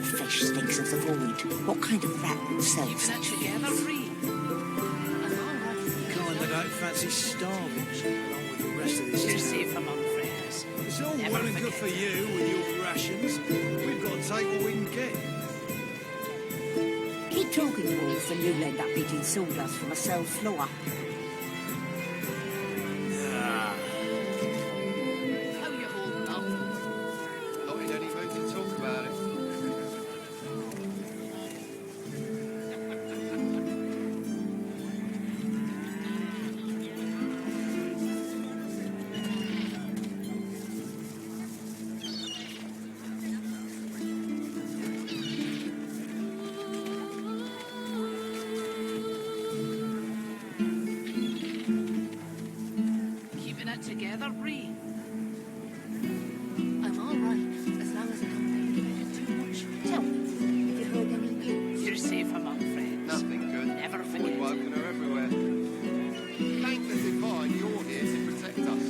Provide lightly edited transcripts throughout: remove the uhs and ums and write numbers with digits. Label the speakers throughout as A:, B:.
A: Flesh stinks of the void. What kind of rat would sell
B: You've that together, Free.
C: Kind that don't fancy starving along with the rest of this
B: You're
C: town.
B: safe among friends.
C: It's all
B: Never
C: well and good
B: forget.
C: for you with your rations. We've got to take what we can get.
A: Keep talking, Wolf, and you'll end up eating sawdust from a cell floor.
B: How you holding up?
D: Not in any mood to talk about it.
B: Keeping it together, Bree.
A: I'm all right, as long as I don't think about it too much. Tell me, have you heard any news?
B: You're safe among friends.
D: Nothing good.
B: Never forget.
D: Woodwoken are everywhere. Thank the divine you're here to protect us.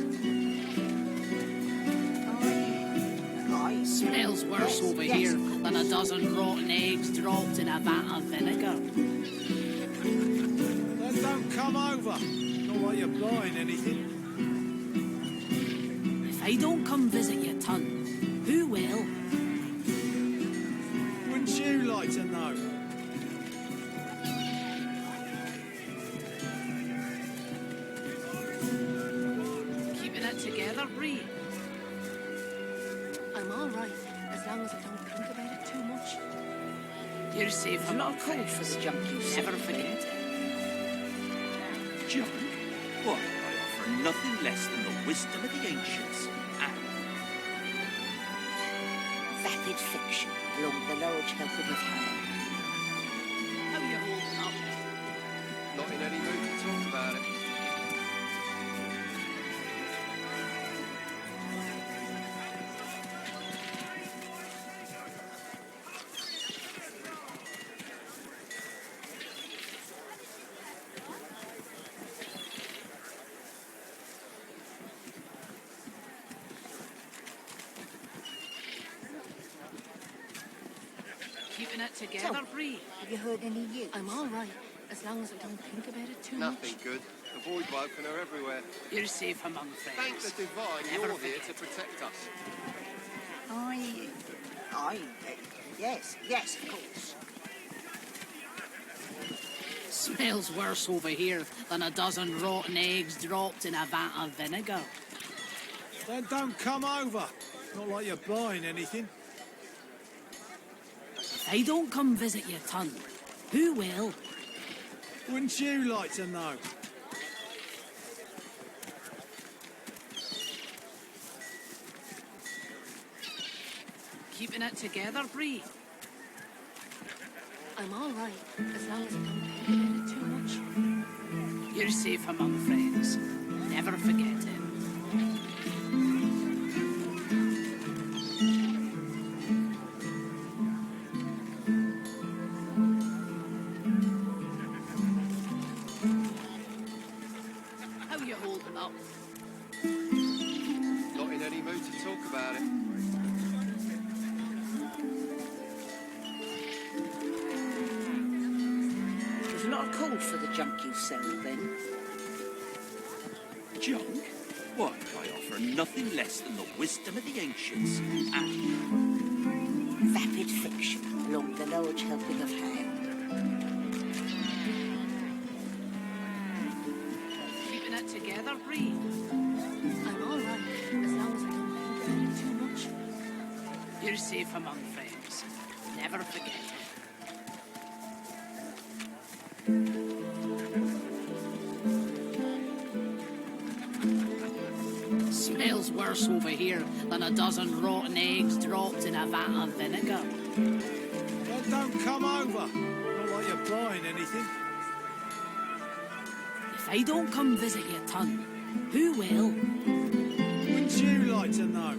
B: Smells worse over here than a dozen rotten eggs dropped in a vat of vinegar.
C: Then don't come over. Not like you're buying anything.
B: If I don't come visit you, ton, who will?
C: Wouldn't you like to know?
B: Keeping it together, Bree.
A: I'm all right, as long as I don't think about it too much.
B: You're safe
A: I'm
B: among
A: not cold for
B: friends.
A: the junk you said.
B: Never forget.
E: Junk? Why, I offer nothing less than the wisdom of the ancients. And
A: Vapid fiction, along with the large helping of ham.
B: How you holding up?
D: Not in any mood to talk about it.
B: Keeping it together, Bree.
A: Have you heard any news?
F: I'm all right, as long as I don't think about it too
D: Nothing
F: much.
D: good. The Woodwoken are everywhere.
B: You're safe among
D: Thank
B: friends.
D: the divine
B: Never
D: you're here
B: forget.
D: to protect us.
A: Yes, of course.
B: Smells worse over here than a dozen rotten eggs dropped in a vat of vinegar.
C: Then don't come over. Not like you're buying anything.
B: If I don't come visit you, ton, who will?
C: Wouldn't you like to know?
B: Keeping it together, Bree.
F: I'm all right, as long as I don't think about it too much.
B: You're safe among friends. Never forget it. How you holding up?
D: Not in any mood to talk about it.
G: There's a lot of coal for the junk you sell, then.
E: Junk? Why, I offer nothing less than the wisdom of the ancients and
G: Vapid fiction along the large helping of ham.
B: Keeping it together, Bree?
F: I'm all right, as long as I don't think about it too much.
B: You're safe among friends. Never forget it. Smells worse over here than a dozen rotten eggs dropped in a vat of vinegar.
C: Then don't come over. Not like you're buying anything.
B: If I don't come visit you, Ton, who will?
C: Wouldn't you like to know?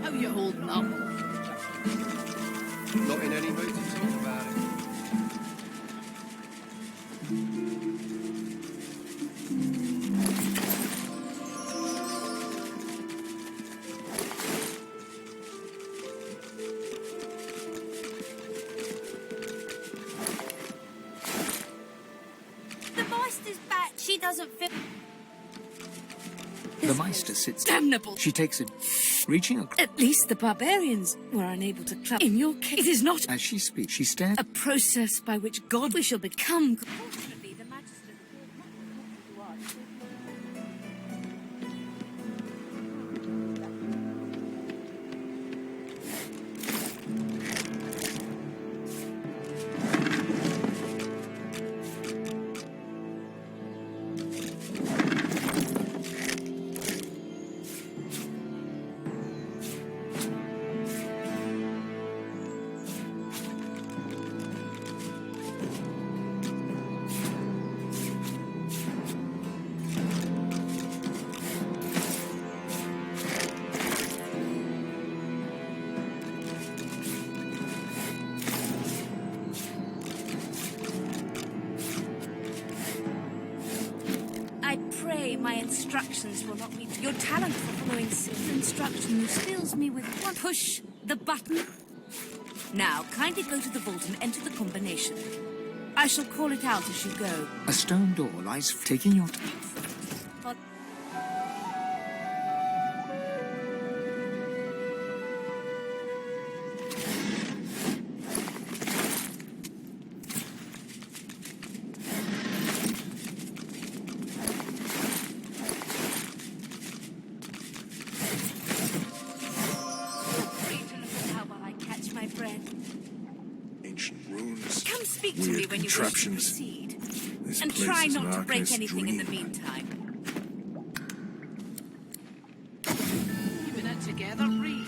B: How you holding up?
D: Not in any mood to talk about it.
A: The Meister's back. She doesn't feel
H: The Meister sits.
A: damnable.
H: She takes it, reaching across.
A: At least the barbarians were unable to club. In your case, it is not
H: As she speaks, she stares.
A: a process by which God we shall become. I pray my instructions will not be. Your talent for following simple instructions fills me with one. Push the button. Now, kindly go to the vault and enter the combination. I shall call it out as you go.
H: A stone door lies, taking your time.
A: Free to look at how well I catch my breath.
I: Ancient ruins.
A: Come speak to me
I: Weird
A: when you wish to
I: contraptions.
A: proceed.
I: This
A: And
I: place
A: try
I: is
A: not
I: an
A: to break
I: arcanist
A: anything in the
I: dream.
A: meantime.
B: Keeping it together, Bree?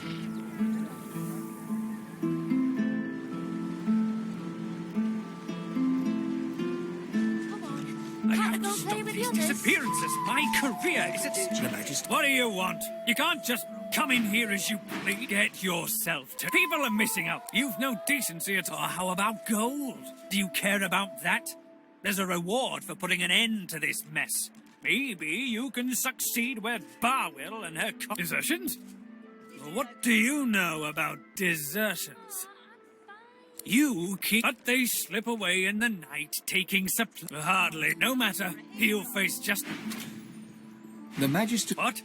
A: Come on.
J: I
A: Can't
J: have
A: I
J: to
A: go
J: stop
A: play with
J: these
A: the others?
J: disappearances. My career is at stake.
H: The Majesty.
J: What do you want? You can't just come in here as you please. Get yourself to. People are missing out. You've no decency at all. How about gold? Do you care about that? There's a reward for putting an end to this mess. Maybe you can succeed where Barwill and her desertions? What do you know about desertions? You keep, but they slip away in the night, taking supply. Hardly. No matter. He'll face just.
H: The Majesty.
J: What?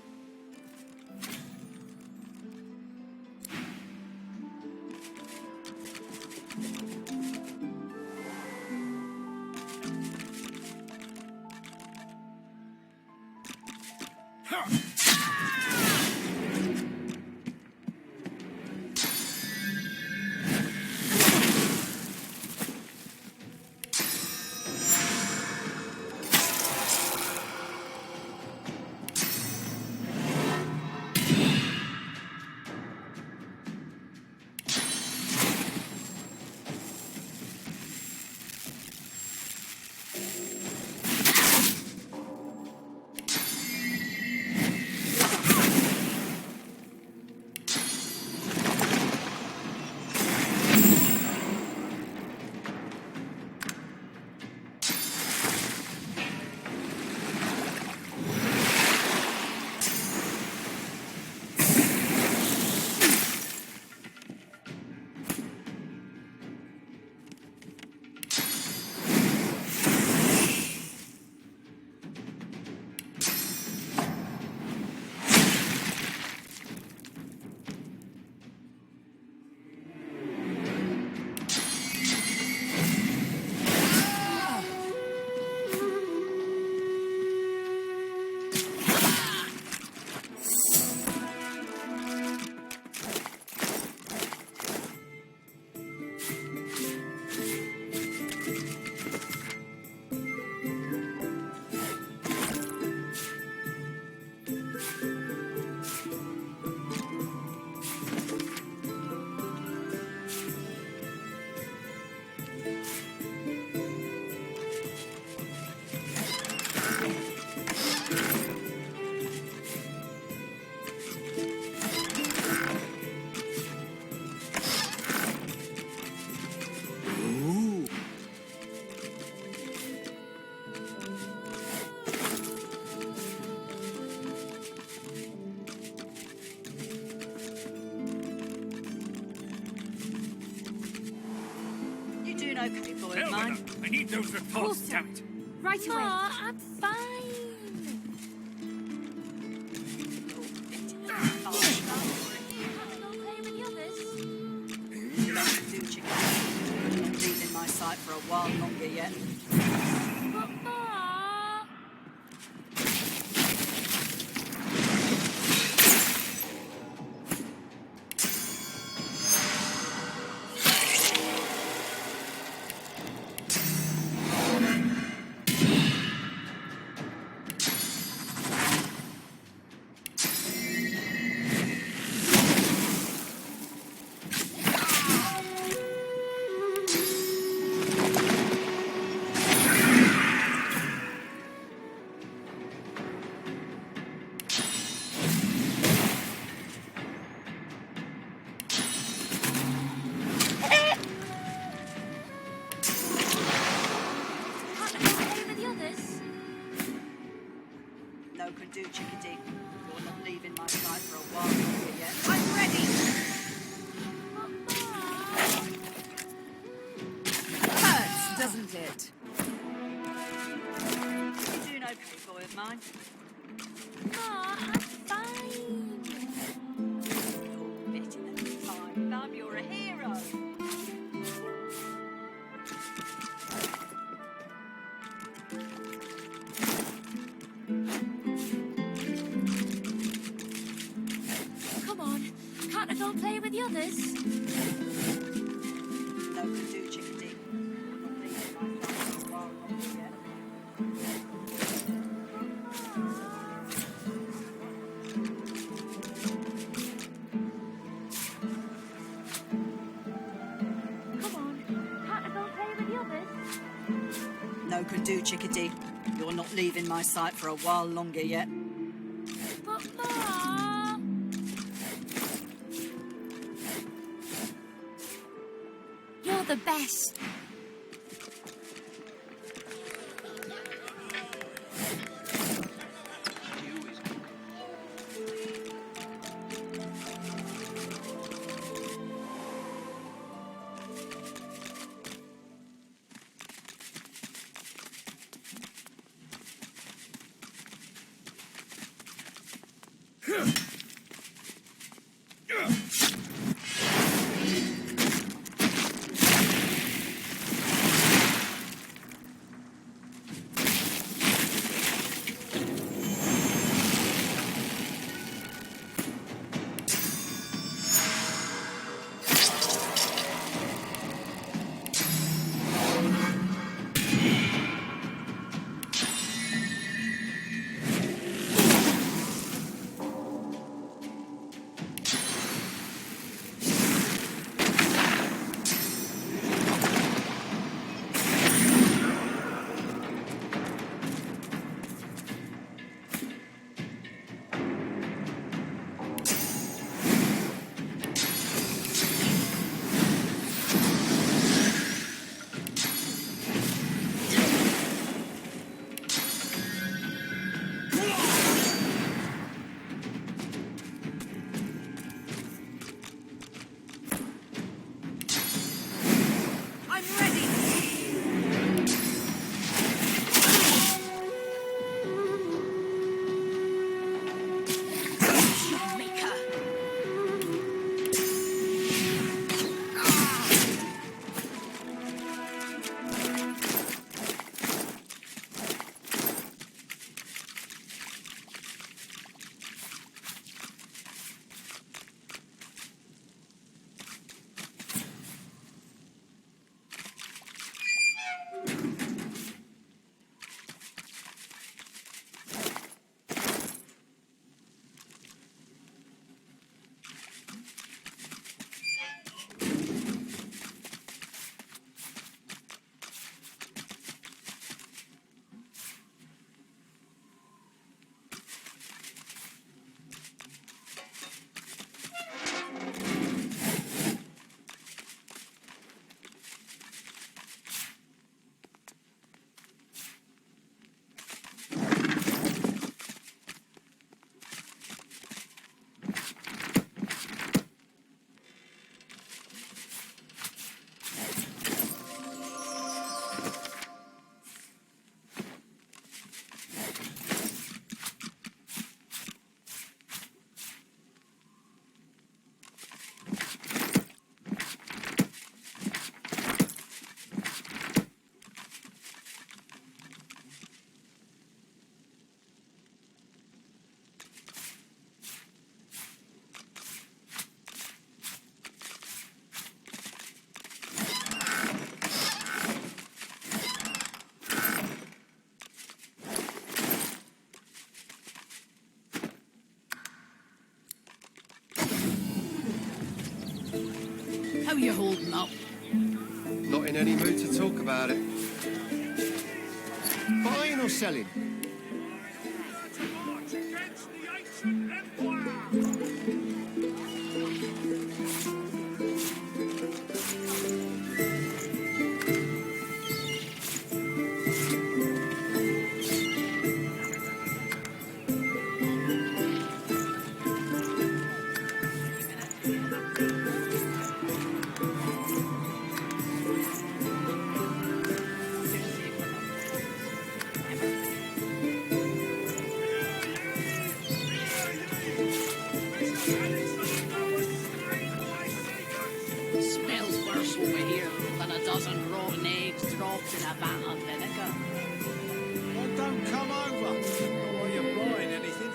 G: okay, boy
J: Hell
G: of
J: with
G: mine?
J: them. I need those reports, damn it.
A: Right away.
F: Ma, I'm fine.
G: Oh,
F: Don't play with the others.
G: do chicken. Not leaving my sight for a while longer yet.
F: But Ma...
G: No can do, chickadee. You're not leaving my sight for a while longer yet. I'm ready!
A: Hurts, doesn't it?
G: You doing okay, boy of mine?
F: Ma, I'm fine.
G: You're better than time, Bub. You're a hero.
F: Come on. Can't I go and play with the others?
G: No can do, chickadee. You're not leaving my sight for a while longer yet.
F: Come on. Can't I go and play with the others?
G: No can do, chickadee. You're not leaving my sight for a while longer yet.
F: But Ma...
A: You're the best.
B: you holding up?
D: Not in any mood to talk about it. Buying or selling?
B: Smells worse over here than a dozen rotten eggs dropped in a vat of vinegar.
C: Well, don't come over. Not like you're buying anything.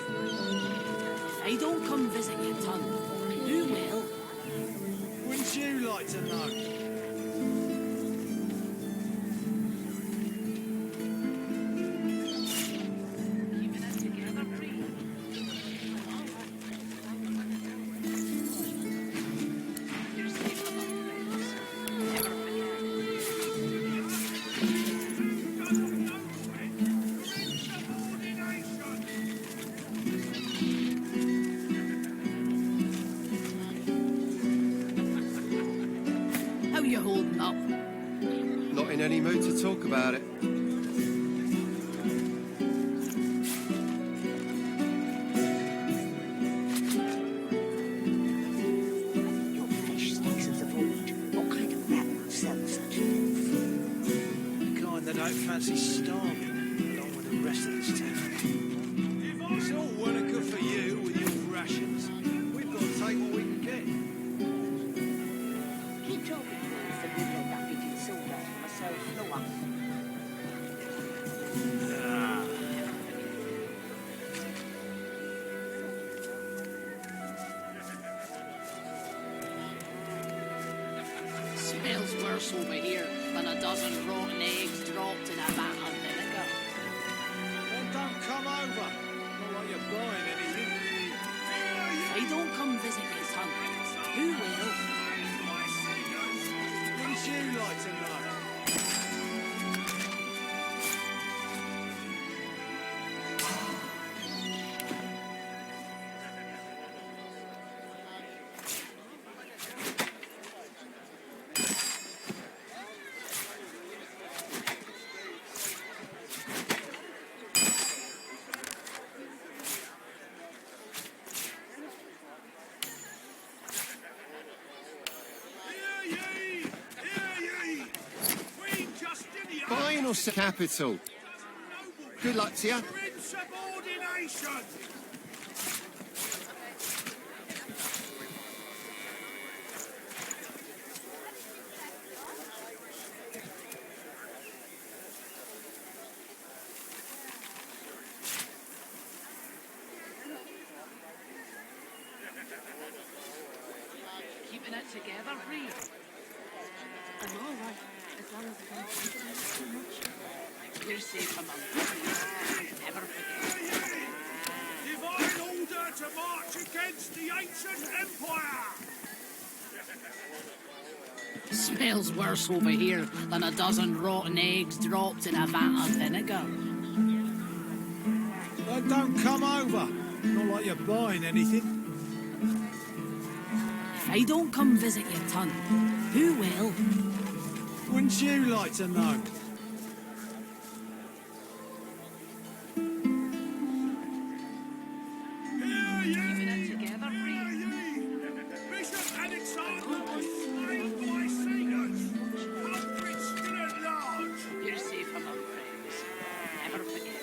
B: If I don't come visit your ton, who will?
C: Wouldn't you like to know?
B: Keeping it together, Bree. You're safe among friends. Never forget. How you holding up?
D: Not in any mood to talk about it.
G: Your flesh stinks of the void. What kind of rat would sell such filth?
C: The kind that don't fancy starving along with the rest of this town. It's all well and good for you with your rations. We've got to take what we can get.
G: Keep talking first and we'll let that big insult out of myself. No one.
C: Ah.
B: Smells worse over here than a dozen rotten eggs dropped in a vat of vinegar.
C: Well, don't come over. Not like you're buying anything.
B: If I don't come visit your son, who will?
C: Wouldn't you like to know?
D: Buying or selling? Capital. Good luck to you.
C: Insubordination!
B: Keeping it together, Bree.
F: I'm all right, as long as I don't think about it too much.
B: You're safe among friends. Never forget.
C: Divine order to march against the ancient empire!
B: Smells worse over here than a dozen rotten eggs dropped in a vat of vinegar.
C: Well, don't come over. Not like you're buying anything.
B: If I don't come visit your ton, who will?
C: Wouldn't you like to know?
B: Keeping it together, Bree.
C: Bishop Alexander was slain by Caesars. Hundreds still at large.
B: You're safe among friends. Never forget.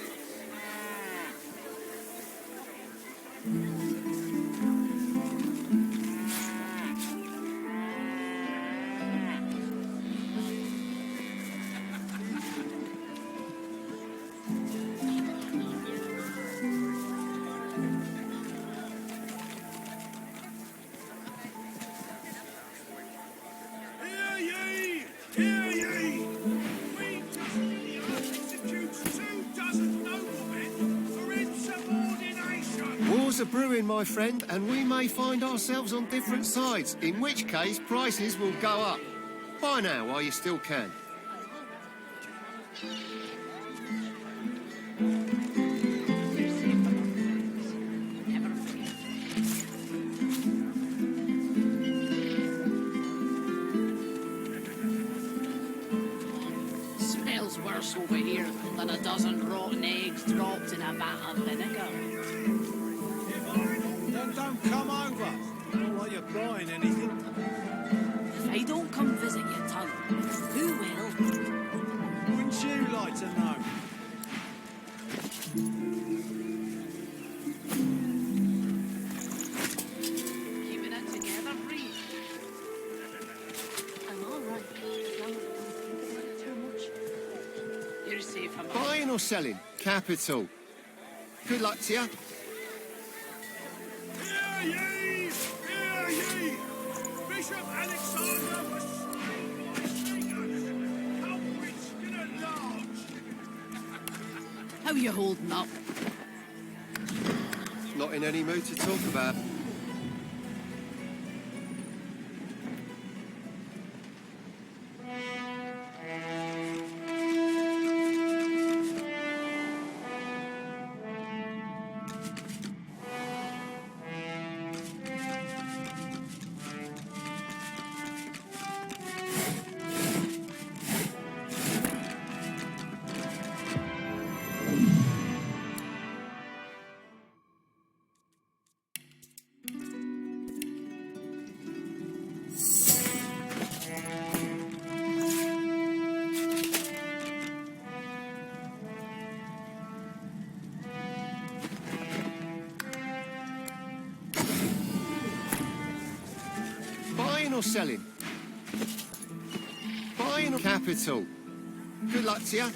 C: Hear ye! Queen Justinian executes 2 dozen noblemen for insubordination.
D: War's Troubles are brewing, my friend, and we may find ourselves on different sides, in which case prices will go up. Buy now while you still can.
B: Smells worse over here than a dozen rotten eggs dropped in a vat of vinegar.
C: Then don't come over. Not like you're buying anything.
B: If I don't come visit your tongue, who will?
C: Wouldn't you like to know?
B: Keeping it together, Bree.
F: I'm all right, as long as I don't think about it too much.
B: You're safe among
D: Buying or selling? Capital. Good luck to you.
C: Hear ye! Hear ye! Bishop Alexander was slain by Satan, outwitched in a large.
B: How you holding up?
D: Not in any mood to talk about. Buying or selling? Buying or capital. Good luck to you.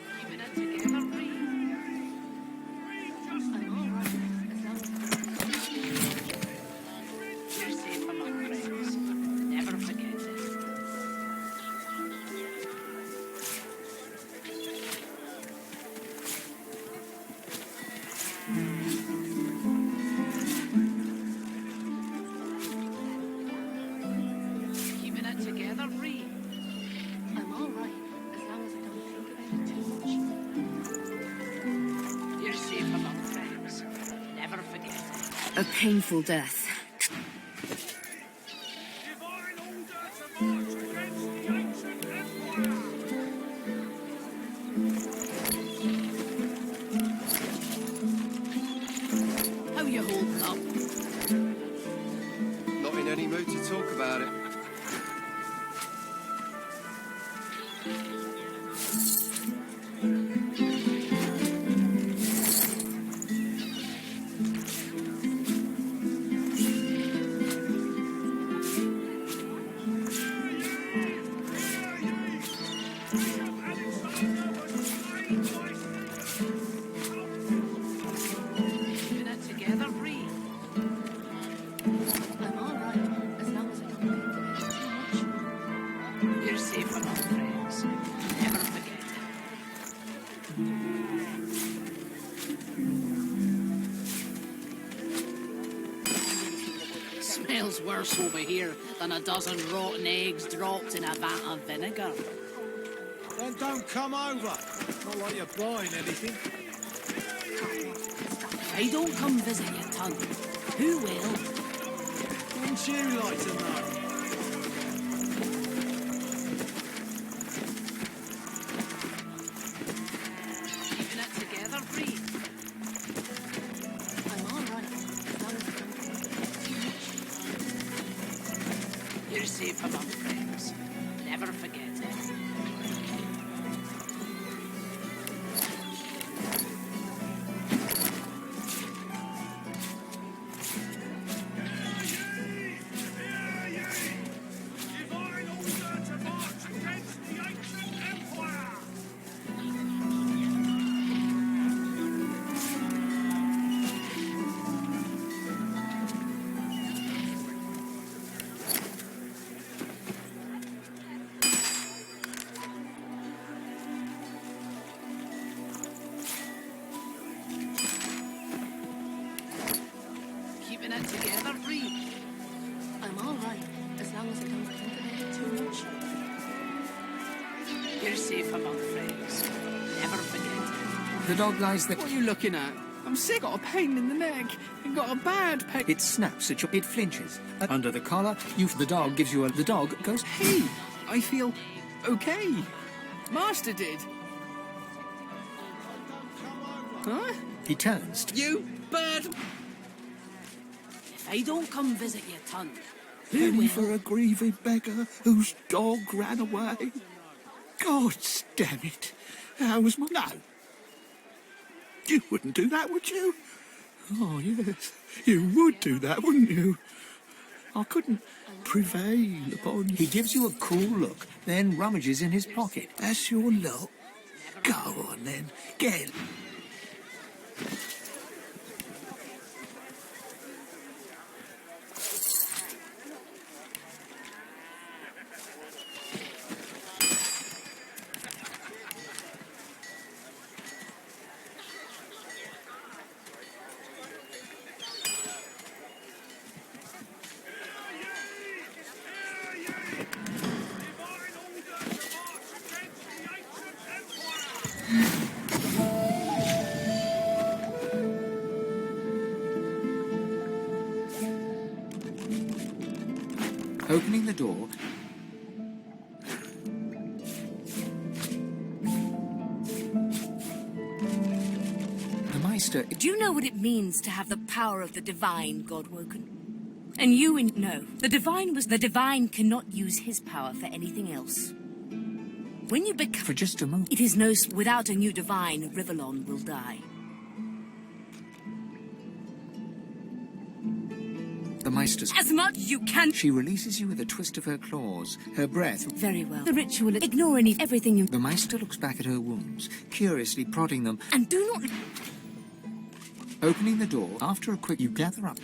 B: Keeping it together, Bree.
F: I'm all right, as long as I don't think about it too much.
B: You're safe among friends. Never forget it. Keeping it together, Bree.
F: I'm all right, as long as I don't think about it too much.
B: You're safe among friends. Never forget it.
A: A painful death.
C: Divine order to march against the ancient empire.
B: How you holding up?
D: Not in any mood to talk about it.
B: Keeping it together, Bree.
F: I'm all right, as long as I don't think about it too much.
B: You're safe among friends. Never forget it. Smells worse over here than a dozen rotten eggs dropped in a vat of vinegar.
C: Then don't come over. Not like you're buying anything.
B: If I don't come visit your tongue, who will?
C: Wouldn't you like to know?
B: Keeping it together, Bree.
F: I'm all right, as long as I don't think about it too much.
B: You're safe among friends. Never forget it.
C: Divine order to march against the ancient empire.
B: keeping it together, Bree?
F: I'm all right, as long as I don't think about it too much.
B: You're safe among friends. Never forget.
H: The dog lies there.
K: What are you looking at? I'm sick, got a pain in the neck. I've got a bad pain.
H: It snaps at you. It flinches. Under the collar, the dog gives you a... The dog goes...
K: Hey, I feel okay. Master did. Huh?
H: He turns.
K: You bird.
B: If I don't come visit you, ton,
I: Penny for a grieving beggar whose dog ran away. God damn it. How was my... No. You wouldn't do that, would you? Oh, yes. You would do that, wouldn't you? I couldn't prevail upon you.
H: He gives you a cool look, then rummages in his pocket.
I: That's your lot. Go on, then. Get...
H: Opening the door, the Meister...
A: Do you know what it means to have the power of the divine, Godwoken? And you no. The divine cannot use his power for anything else. When you become...
H: For just a moment.
A: It is no... Without a new divine, Rivellon will die.
H: The Meister's...
A: As much you can...
H: She releases you with a twist of her claws. Her breath...
A: Very well. The ritual... Ignore everything you...
H: The Meister looks back at her wounds, curiously prodding them.
A: And do not...
H: Opening the door, after a quick... You gather up.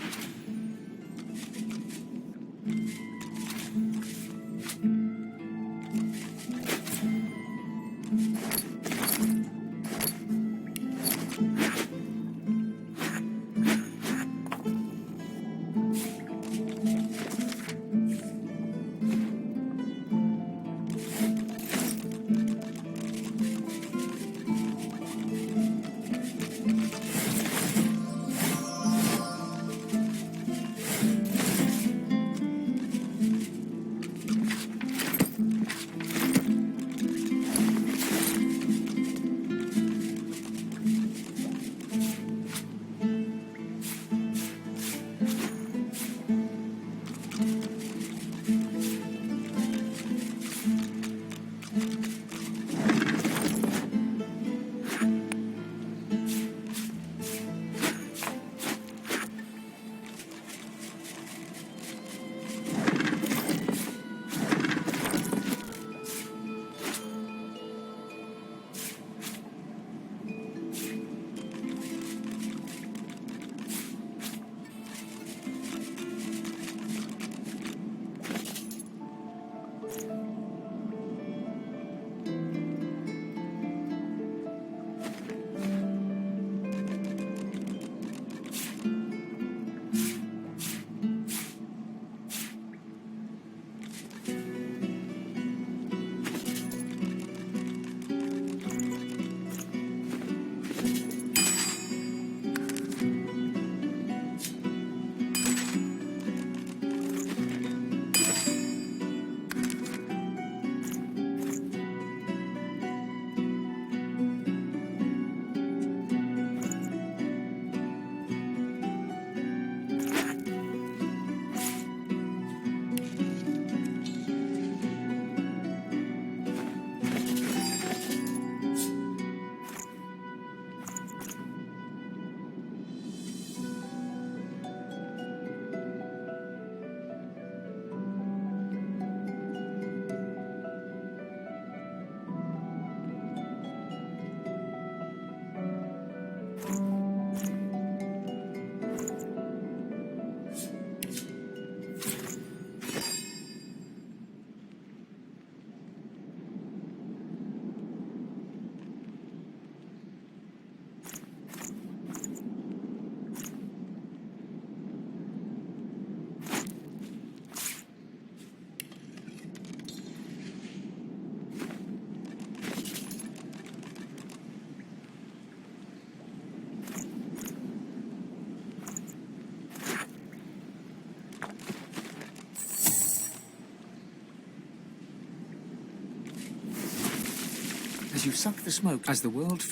H: as you suck the smoke as the world...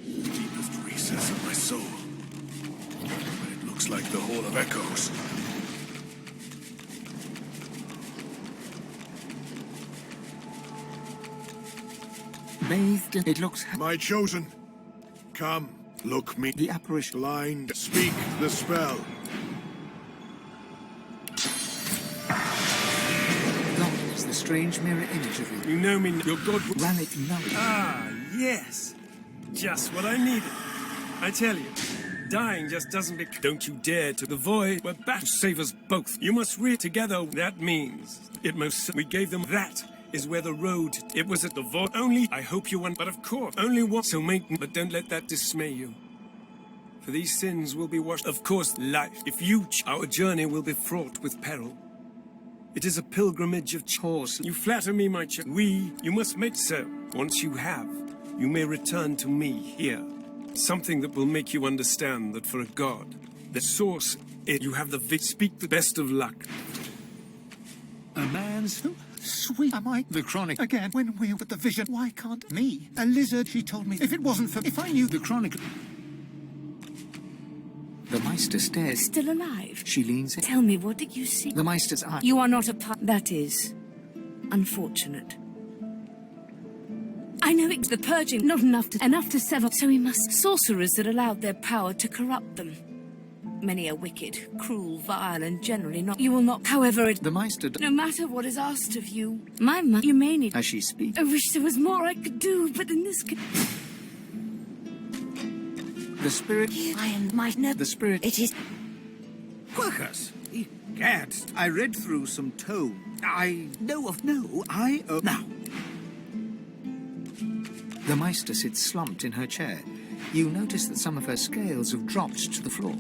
I: Deepest recess of my soul. But it looks like the Hall of Echoes.
H: Bathed in... It looks...
I: My chosen. Come, look me.
H: The apparition...
I: Blind, speak the spell.
H: Gone is the strange mirror image of you.
L: You know me, your god...
H: Ran it knowing.
L: Ah, yes. Just what I needed. I tell you, dying just doesn't be... Don't you dare to the void. We're back to save us both. You must read together. That means it most... We gave them that. Is where the road... It was at the vault. Only... I hope you won. But of course, only one. So make... But don't let that dismay you. For these sins will be washed. Of course, life. If you... Our journey will be fraught with peril. It is a pilgrimage of course. You flatter me, my child. You must make so. Once you have, you may return to me here. Something that will make you understand that for a god, the source is... You have the... Speak the best of luck.
I: A man's... Sweet am I? The chronic again. When we with the vision, why can't me? A lizard, she told me. If it wasn't for... If I knew the chronic...
H: The Meister stares.
A: Still alive?
H: She leans in.
A: Tell me, what did you see?
H: The Meister's eye.
A: You are not a part... That is... unfortunate. I know it's the purging, not enough to sever. So we must... Sorcerers that allowed their power to corrupt them. Many are wicked, cruel, vile, and generally not... You will not... However, it...
H: The Meister...
A: No matter what is asked of you, my mother... You may need...
H: As she speaks...
A: I wish there was more I could do, but in this...
H: The spirit...
A: I am my... No...
H: The spirit...
A: It is...
I: Quirkus. Gad, I read through some tome. I know of no... I... Now.
H: The Meister sits slumped in her chair. You notice that some of her scales have dropped to the floor.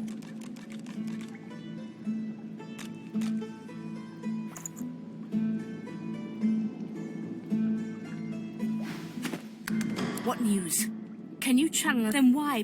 A: What news? Can you channel them? Why?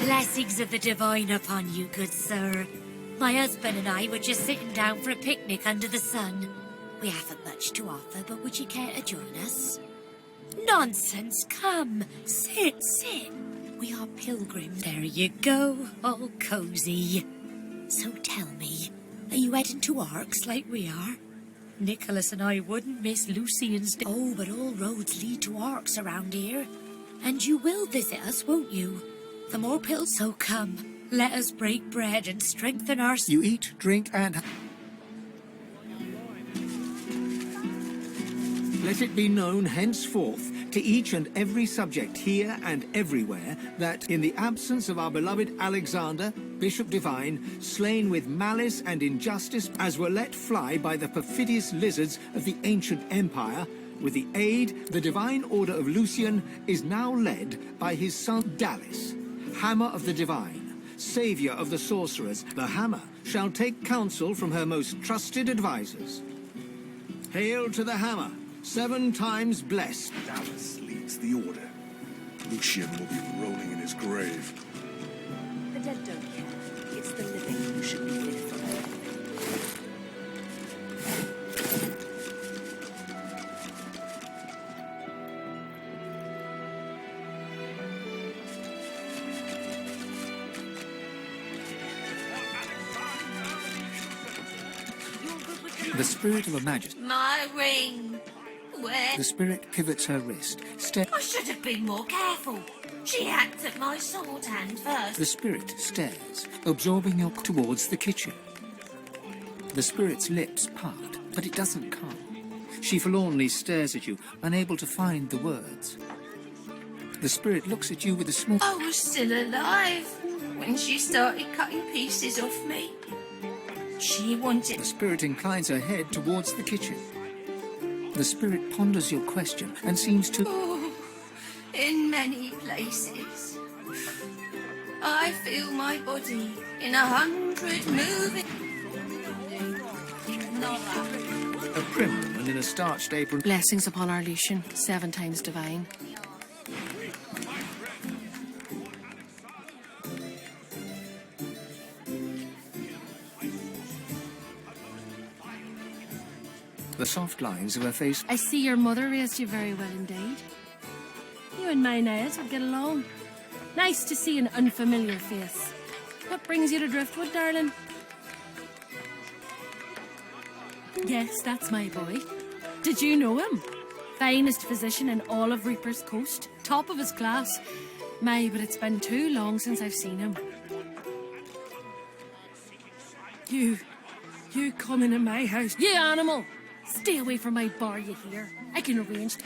M: Blessings of the divine upon you, good sir. My husband and I were just sitting down for a picnic under the sun. We haven't much to offer, but would you care to join us? Nonsense, come. Sit. We are pilgrims. There you go, all cozy. So tell me, are you heading to Arks like we are? Nicholas and I wouldn't miss Lucian's... Oh, but all roads lead to Arks around here. And you will visit us, won't you? The more pills, so come. Let us break bread and strengthen our...
H: You eat, drink, and... Let it be known henceforth to each and every subject here and everywhere that, in the absence of our beloved Alexander, Bishop Divine, slain with malice and injustice as were let fly by the perfidious lizards of the ancient empire, with the aid, the divine order of Lucian is now led by his son Dallas, Hammer of the Divine, savior of the sorcerers. The Hammer shall take counsel from her most trusted advisors. Hail to the Hammer, 7 times blessed.
I: Dallas leads the order. Lucian will be rolling in his grave.
F: The dead don't care. It's the living who should be fearful.
H: The spirit of a majesty.
M: My ring! Where?
H: The spirit pivots her wrist.
M: I should have been more careful. She hacked at my sword hand first.
H: The spirit stares, absorbing your towards the kitchen. The spirit's lips part, but it doesn't come. She forlornly stares at you, unable to find the words. The spirit looks at you with a small...
N: I was still alive when she started cutting pieces off me. She wanted...
H: The spirit inclines her head towards the kitchen. The spirit ponders your question and seems to...
N: Oh, in many places. I feel my body in 100 moving...
H: A prim woman in a starched apron...
F: Blessings upon our Lucian, 7 times divine.
H: The soft lines of her face...
F: I see your mother raised you very well indeed. You and my Niles would get along. Nice to see an unfamiliar face. What brings you to Driftwood, darling? Yes, that's my boy. Did you know him? Finest physician in all of Reaper's Coast. Top of his class. My, but it's been too long since I've seen him. You come into my house. You animal! Stay away from my bar, you hear? I can arrange...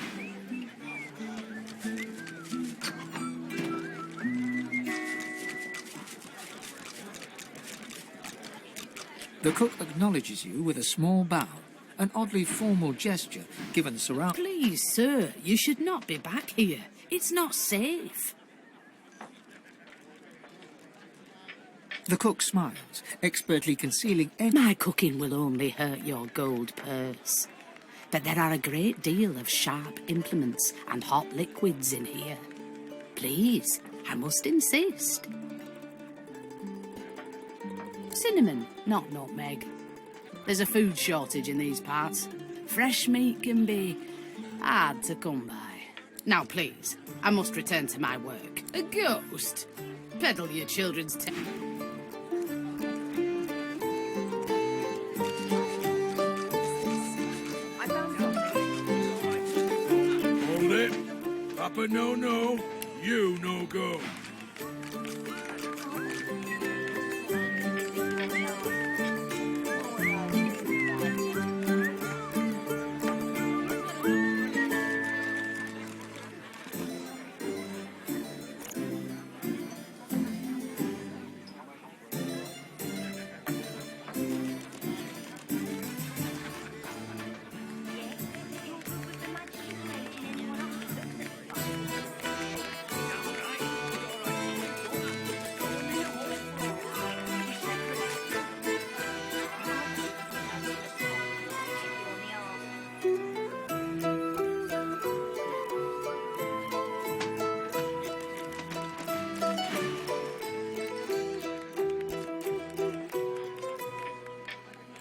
H: The cook acknowledges you with a small bow, an oddly formal gesture given surround...
O: Please, sir, you should not be back here. It's not safe.
H: The cook smiles, expertly concealing any...
O: My cooking will only hurt your gold purse. But there are a great deal of sharp implements and hot liquids in here. Please, I must insist. Cinnamon, not nutmeg. There's a food shortage in these parts. Fresh meat can be hard to come by. Now, please, I must return to my work. A ghost? Peddle your children's tales.
L: Hold it. Papa no, you no go.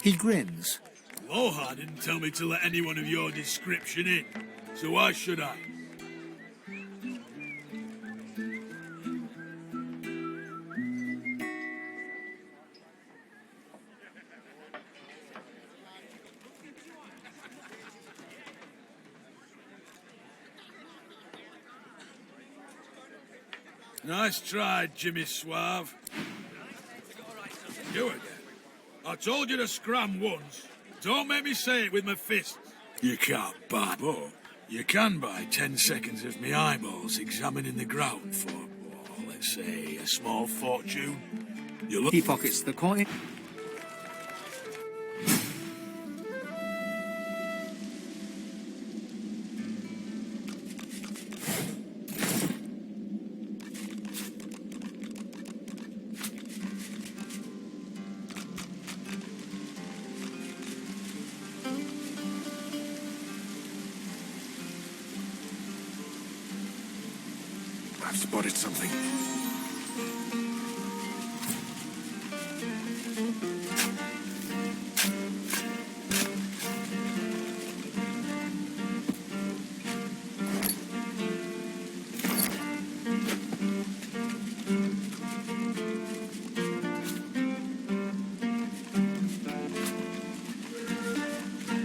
H: He grins.
L: Loha didn't tell me to let anyone of your description in, so why should I? Nice try, Jimmy Suave. You again. I told you to scram once. Don't make me say it with my fists. You can't buy, but you can buy 10 seconds of me eyeballs examining the ground for, well, let's say, a small fortune. You look...
H: He pockets the coin.
I: I've spotted something.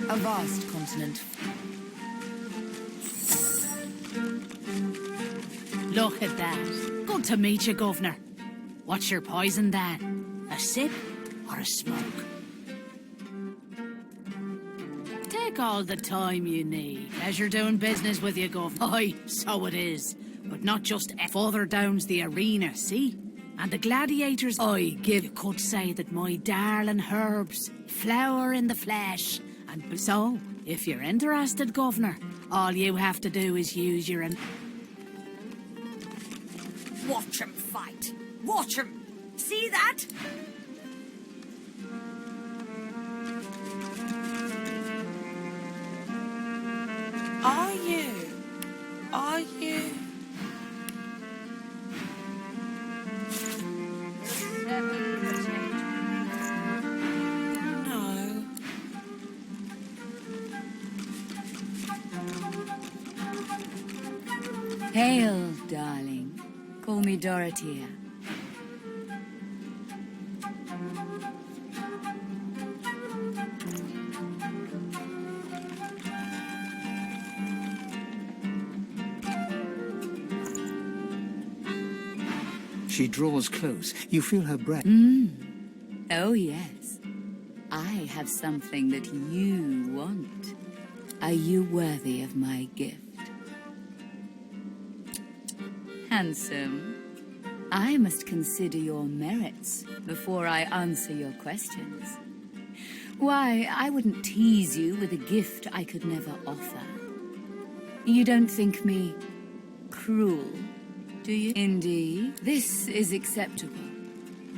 O: A vast continent. Look at that. Good to meet you, Governor. What's your poison, Dan? A sip or a smoke? take all the time you need. Pleasure doing business with you, Gov. Aye, so it is. But not just further down's the arena, see? And the gladiators I give, you could say that my darling herbs flower in the flesh. And so, if you're interested, Governor, all you have to do is use your...
G: Watch him fight. Watch him. See that?
N: Are you? Are you? No.
A: Hail, darling. Call me Dorothea.
H: She draws close. You feel her breath.
A: Oh, yes. I have something that you want. Are you worthy of my gift? Handsome. I must consider your merits before I answer your questions. Why, I wouldn't tease you with a gift I could never offer. You don't think me cruel, do you? Indeed, this is acceptable.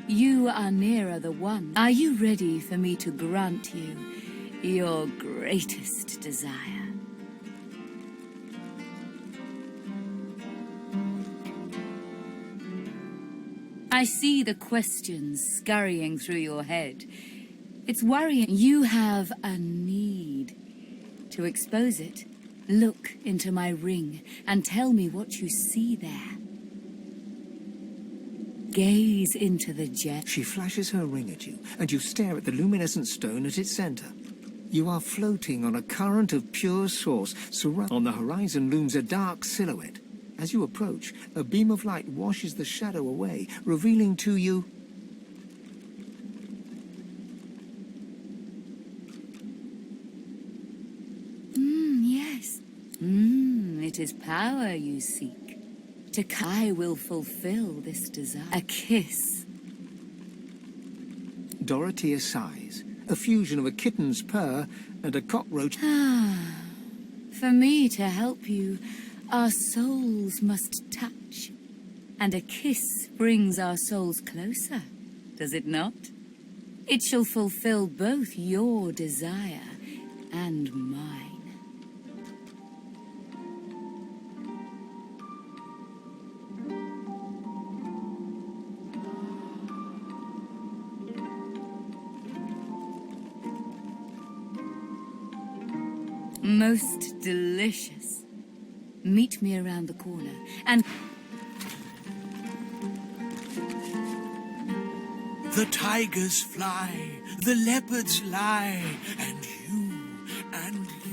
A: You are nearer the one. Are you ready for me to grant you your greatest desire? I see the questions scurrying through your head. It's worrying. You have a need. To expose it, look into my ring and tell me what you see there. Gaze into the jet.
H: She flashes her ring at you, and you stare at the luminescent stone at its center. You are floating on a current of pure source. On the horizon looms a dark silhouette. As you approach, a beam of light washes the shadow away, revealing to you...
A: Yes. It is power you seek. I will fulfill this desire. A kiss.
H: Dorothea sighs, a fusion of a kitten's purr and a cockroach.
A: For me to help you, our souls must touch. And a kiss brings our souls closer, does it not? It shall fulfill both your desire and mine. Most delicious. Meet me around the corner, and...
I: The tigers fly, the leopards lie, and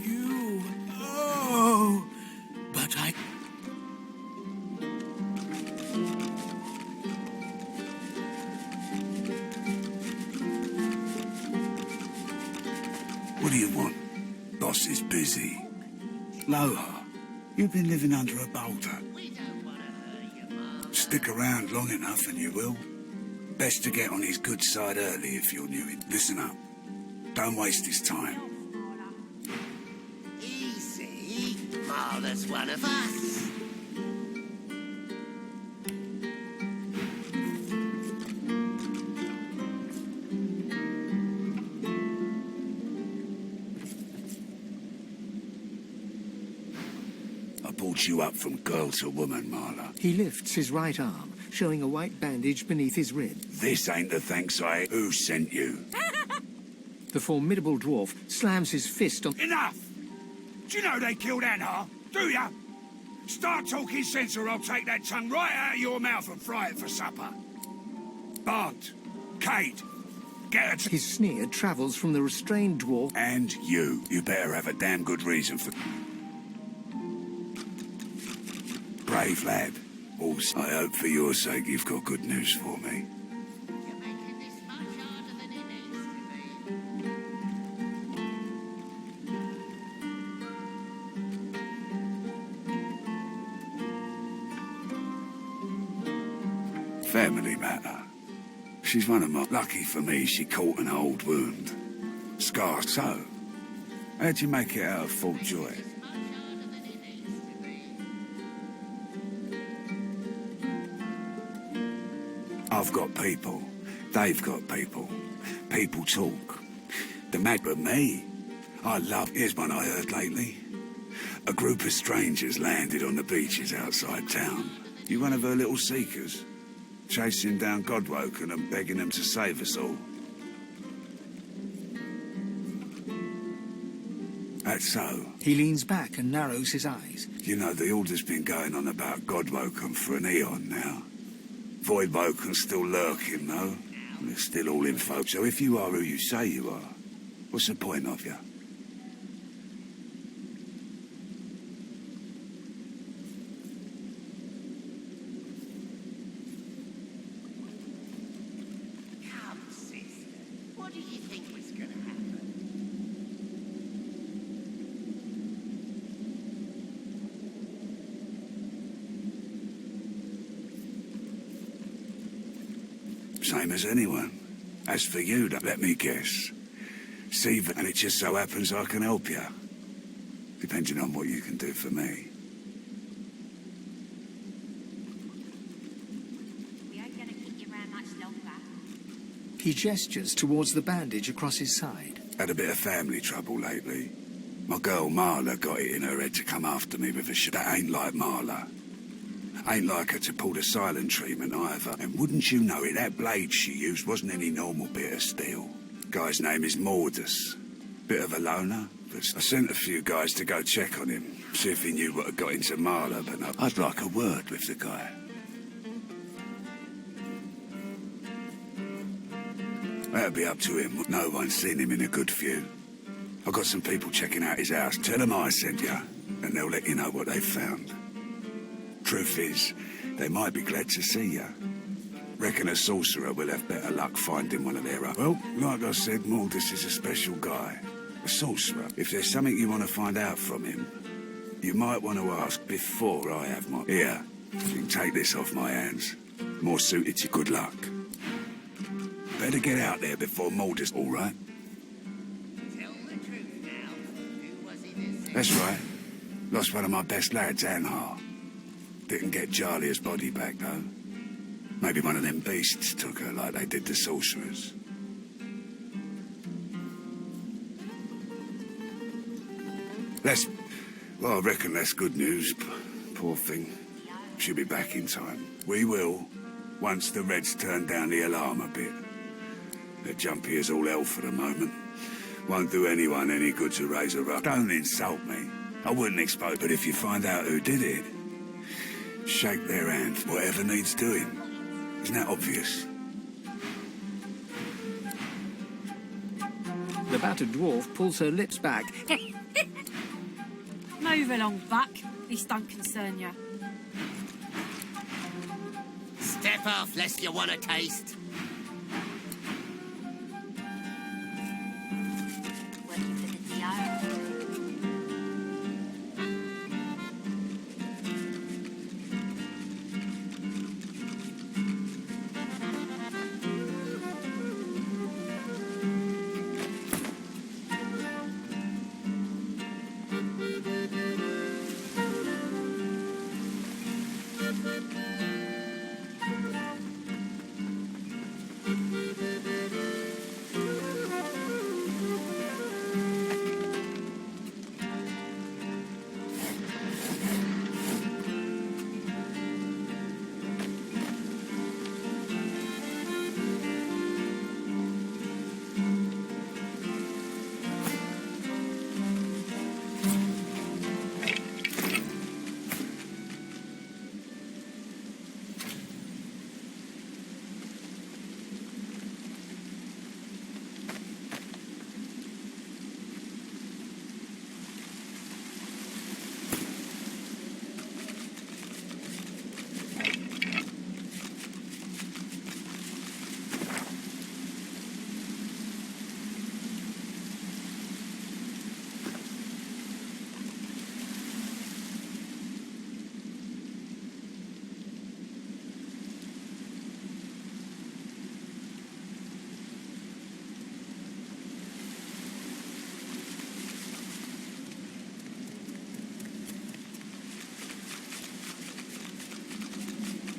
I: you, oh, but I...
P: What do you want? Boss is busy. Lola, you've been living under a boulder. Stick around long enough and you will. Best to get on his good side early if you're new. Listen up. Don't waste his time.
D: Easy. Marla's one of us.
P: Brought you up from girl to woman, Marla.
H: He lifts his right arm, showing a white bandage beneath his rib.
P: This ain't the thanks I... Who sent you?
H: The formidable dwarf slams his fist on...
P: Enough! Do you know they killed Anna? Do ya? Start talking sense or I'll take that tongue right out of your mouth and fry it for supper. Bart, Kate, get her to...
H: His sneer travels from the restrained dwarf...
P: And you. You better have a damn good reason for... Brave lad. Also, I hope for your sake you've got good news for me. family matter. She's one of my... Lucky for me, she caught an old wound. Scar, so. How'd you make it out of Fort Joy? I've got people. They've got people. People talk. The mad but me. I love... Here's one I heard lately. A group of strangers landed on the beaches outside town. You one of her little seekers? Chasing down Godwoken and begging them to save us all. That's so.
H: He leans back and narrows his eyes.
P: You know, the order's been going on about Godwoken for an eon now. Voidwoken's still lurking, though. They're still all in folk. So if you are who you say you are, what's the point of you? Same as anyone. As for you, let me guess. See, and it just so happens I can help you. Depending on what you can do for me.
A: We ain't gonna keep you around much longer.
H: He gestures towards the bandage across his side.
P: Had a bit of family trouble lately. My girl Marla got it in her head to come after me with a shit. That ain't like Marla. Ain't like her to pull the silent treatment either. And wouldn't you know it, that blade she used wasn't any normal bit of steel. Guy's name is Mordus. Bit of a loner, but I sent a few guys to go check on him, see if he knew what had got into Marla, but no, I'd like a word with the guy. That'll be up to him. No one's seen him in a good few. I've got some people checking out his house. Tell them I sent you, and they'll let you know what they've found. Truth is, they might be glad to see you. Reckon a sorcerer will have better luck finding one of their own. Well, like I said, Mordus is a special guy. A sorcerer. If there's something you want to find out from him, you might want to ask before I have my... Here, you can take this off my hands. More suited to good luck. Better get out there before Mordus, all right?
Q: Tell the truth now. Who was he this?
P: That's right. Lost one of my best lads, Anhar. Didn't get Jalia's body back, though. Maybe one of them beasts took her like they did the sorcerers. Well, I reckon that's good news. Poor thing. She'll be back in time. We will, once the Reds turn down the alarm a bit. They're jumpy as all hell for the moment. Won't do anyone any good to raise a ruck. Don't insult me. I wouldn't expose, but if you find out who did it, shake their hand, whatever needs doing. Isn't that obvious?
H: The battered dwarf pulls her lips back.
F: Move along, Buck. This don't concern you.
Q: Step off, lest you want a taste.
A: Working for the DR.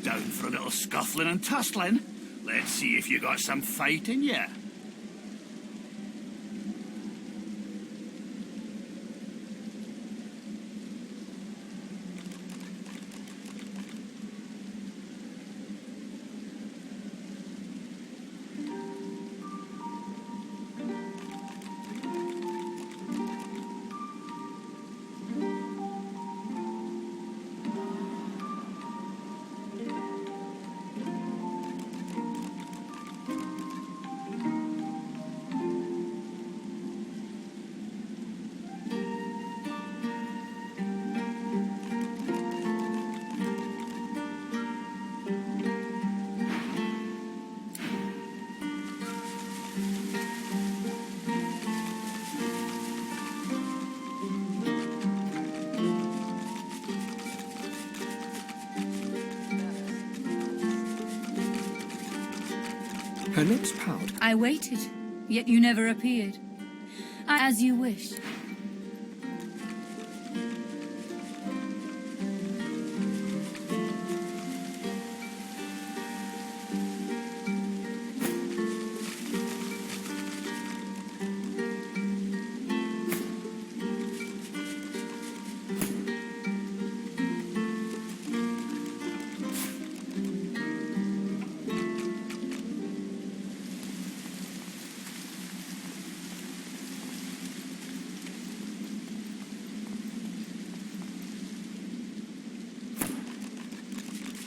P: Down for a little scuffling and tussling. Let's see if you got some fight in you.
H: Her lips pout.
A: I waited, yet you never appeared. As you wish.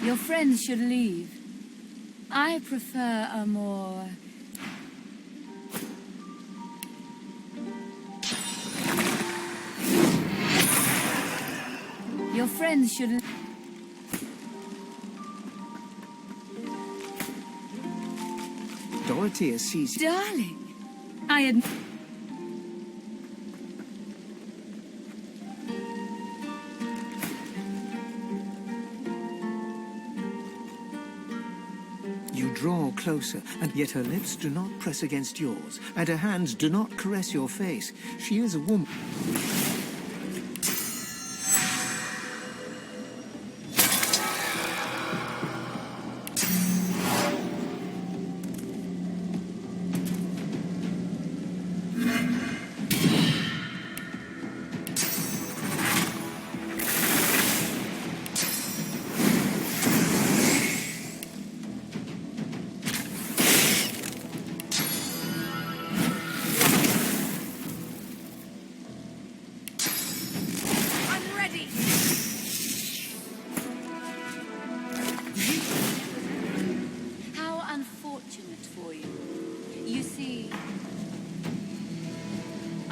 A: Your friends should leave. I prefer a more... Your friends should...
H: Dorothea sees you.
A: Darling, I had...
H: You draw closer, and yet her lips do not press against yours, and her hands do not caress your face. She is a woman.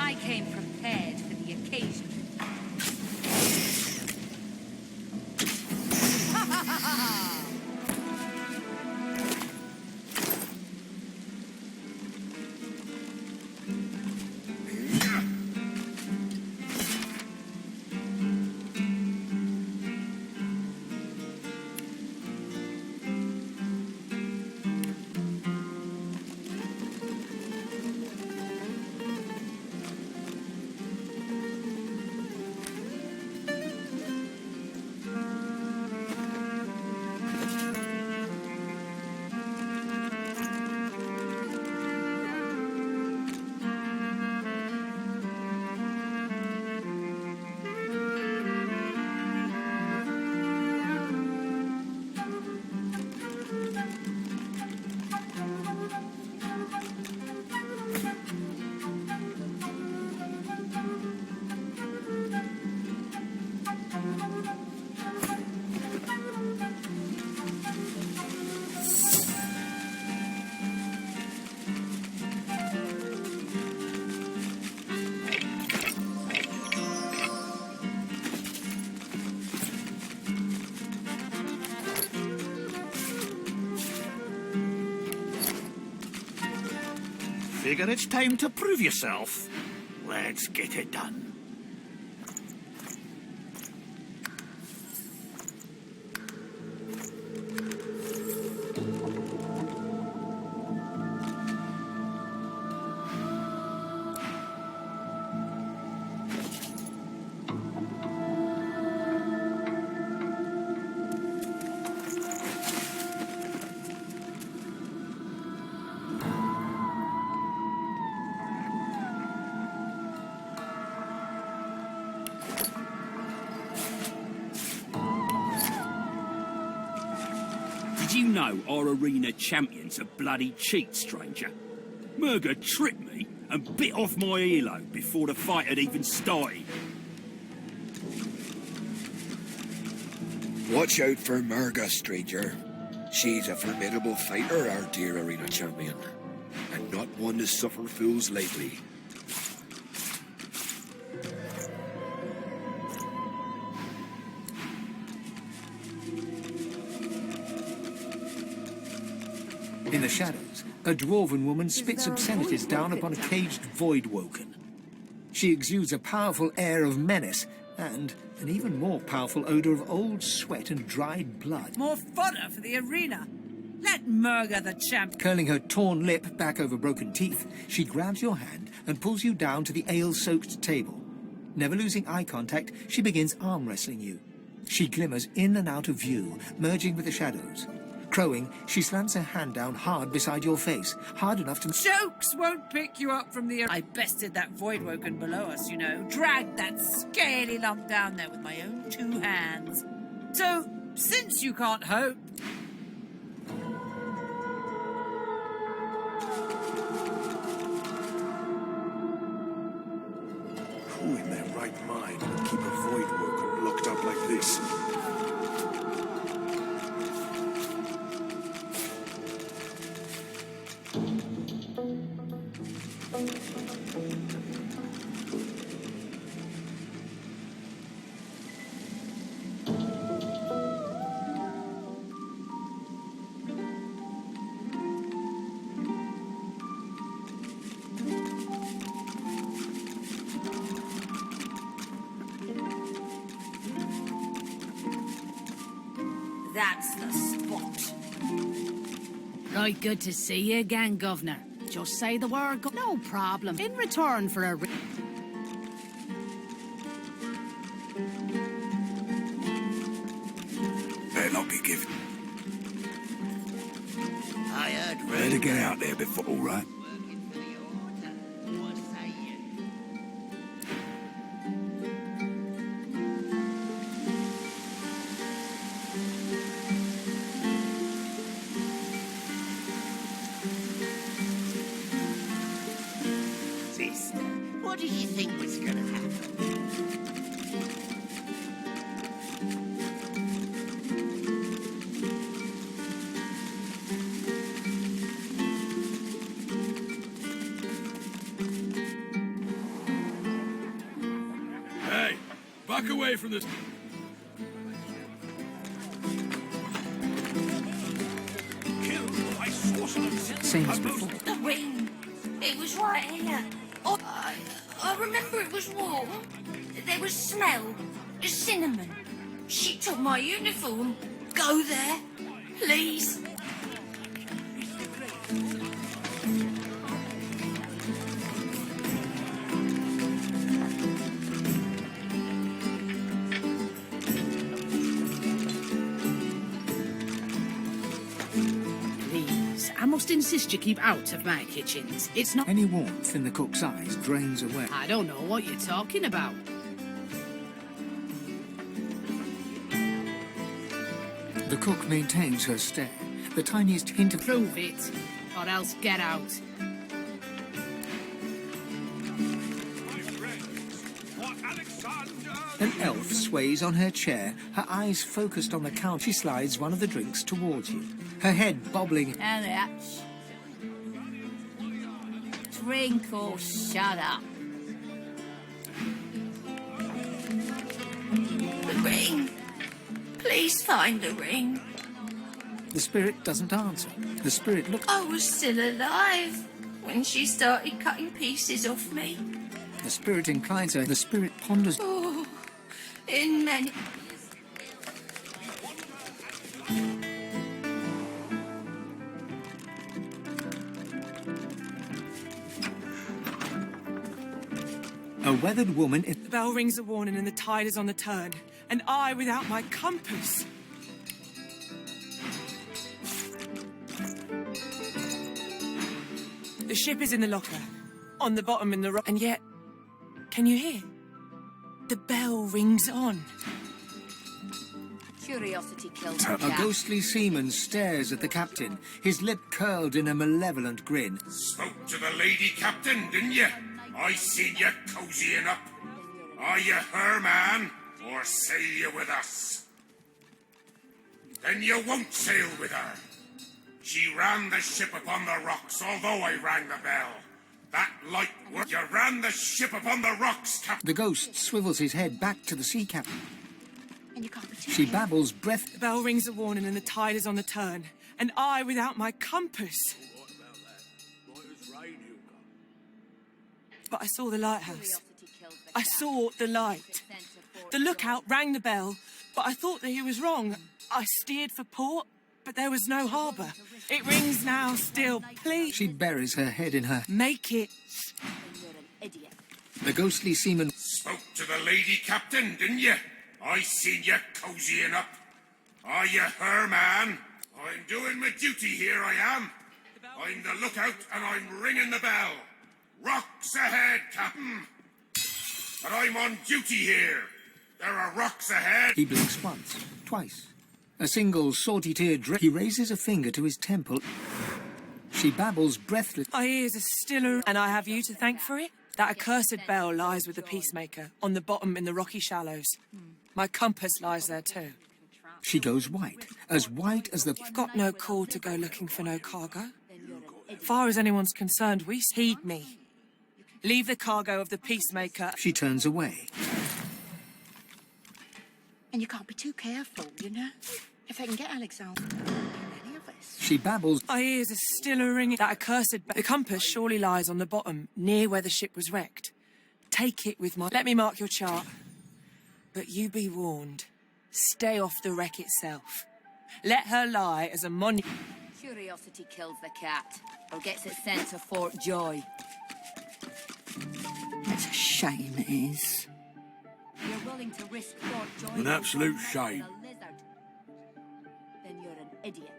A: I came prepared for the occasion.
P: Figure it's time to prove yourself. Let's get it done.
E: Did you know our arena champion's a bloody cheat, stranger? Murga tricked me and bit off my earlobe before the fight had even started.
I: Watch out for Murga, stranger. She's a formidable fighter, our dear arena champion, and not one to suffer fools lately.
H: In the shadows, a dwarven woman spits obscenities down upon a caged void-woken. She exudes a powerful air of menace and an even more powerful odour of old sweat and dried blood.
R: More fodder for the arena. Let Murga the champ.
H: Curling her torn lip back over broken teeth, she grabs your hand and pulls you down to the ale-soaked table. Never losing eye contact, she begins arm wrestling you. She glimmers in and out of view, merging with the shadows. Crowing, she slams her hand down hard beside your face, hard enough to...
R: Jokes won't pick you up from the... I bested that void-woken below us, you know. Dragged that scaly lump down there with my own 2 hands. So, since you can't hope...
C: Who in their right mind would keep a void-woken locked up like this?
R: That's the spot.
O: Right, good to see you again, Governor. Just say the word, no problem. In return for a...
I: Better not be given.
Q: I heard
I: Better get out there before, all right?
Q: Sister, what did you think was going to happen?
L: Hey, back away from this.
H: Same as before.
N: The ring. It was right here. Oh, I remember it was warm. There was smell. Cinnamon. She took my uniform. Go there. Please.
O: Please, I must insist you keep out of my kitchens. It's not...
H: Any warmth in the cook's eyes drains away.
O: I don't know what you're talking about.
H: The cook maintains her stare. The tiniest hint of...
O: Prove it, or else get out.
H: An elf sways on her chair, her eyes focused on the counter. She slides one of the drinks towards you, her head bobbling.
A: Alex. Drink or shut up.
N: The ring. Please find the ring.
H: The spirit doesn't answer. The spirit looks...
N: I was still alive when she started cutting pieces off me.
H: The spirit inclines her. The spirit ponders.
N: Oh, in many...
H: A weathered woman...
K: The bell rings a warning and the tide is on the turn. And I without my compass. The ship is in the locker. On the bottom in the rock. And yet... Can you hear? The bell rings on.
A: Curiosity kills the
H: A
A: cat.
H: ghostly seaman stares at the captain, his lip curled in a malevolent grin.
S: Spoke to the lady captain, didn't you? I seen you cozying up. Are you her man, or sail you with us? Then you won't sail with her. She ran the ship upon the rocks, although I rang the bell. That light work. You ran the ship upon the rocks, Captain.
H: The ghost swivels his head back to the sea captain.
A: And you can't be too
H: She
A: careful.
H: babbles breath.
K: The bell rings a warning and the tide is on the turn. And I without my compass. But I saw the lighthouse. I saw the light. The lookout rang the bell, but I thought that he was wrong. I steered for port, but there was no harbour. It rings now still, please.
H: She buries her head in her.
K: Make it.
H: The ghostly seaman
S: Spoke to the lady captain, didn't you? I seen you cozying up. Are you her man? I'm doing my duty here, I am. I'm the lookout and I'm ringing the bell. Rocks ahead, Captain. But I'm on duty here. There are rocks ahead.
H: He blinks once, twice. A single salty tear drips. He raises a finger to his temple. She babbles breathless.
K: My ears are stiller, and I have you to thank for it. That accursed bell lies with the peacemaker, on the bottom in the rocky shallows. My compass lies there too.
H: She goes white as the...
K: You've got no call to go looking for no cargo. Far as anyone's concerned, we heed me. Leave the cargo of the peacemaker.
H: She turns away.
A: And you can't be too careful, you know? If I can get Alexander, any of us.
H: She babbles.
K: My ears are still ringing. That accursed the compass surely lies on the bottom, near where the ship was wrecked. Take it with my... Let me mark your chart. But you be warned. Stay off the wreck itself. Let her lie as a monument.
A: Curiosity kills the cat, or gets it sent to Fort Joy.
N: It's a shame, it is.
A: You're willing to risk Fort Joy.
L: An absolute shame.
A: Then you're an idiot.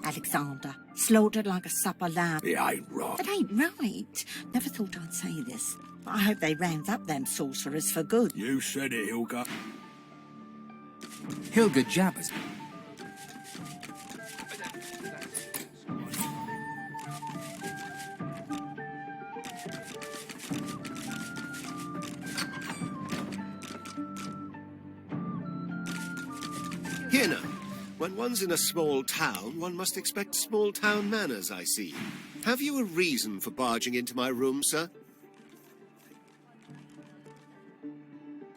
N: Alexander, slaughtered like a supper lamb.
L: It ain't right.
N: It ain't right. Never thought I'd say this. But I hope they round up them sorcerers for good.
L: You said it, Hilga.
H: Hilga jabbers.
D: Here now. When one's in a small town, one must expect small town manners, I see. Have you a reason for barging into my room, sir?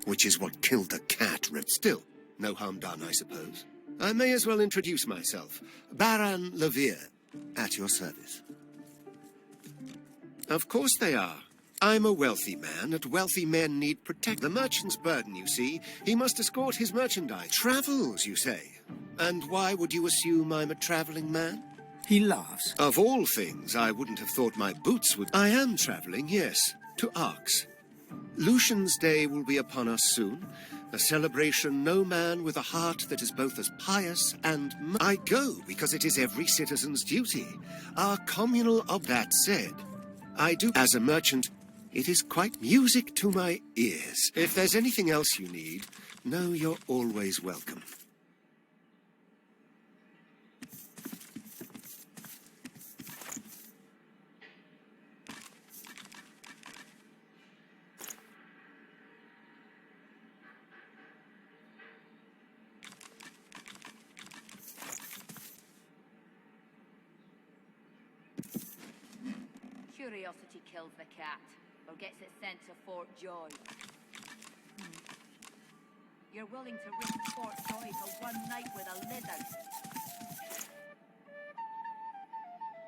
D: Which is what killed the cat, Rip. Still, no harm done, I suppose. I may as well introduce myself. Baron Levere, at your service. Of course they are. I'm a wealthy man, and wealthy men need protect. The merchant's burden, you see. He must escort his merchandise. Travels, you say. And why would you assume I'm a travelling man?
H: He laughs.
D: Of all things, I wouldn't have thought my boots would... I am travelling, yes, to Arx. Lucian's Day will be upon us soon. A celebration no man with a heart that is both as pious and... I go because it is every citizen's duty. Our communal that said, I do as a merchant... It is quite music to my ears. If there's anything else you need, know you're always welcome.
A: Curiosity kills the cat, or gets it sent to Fort Joy. You're willing to risk Fort Joy for one night with a lizard.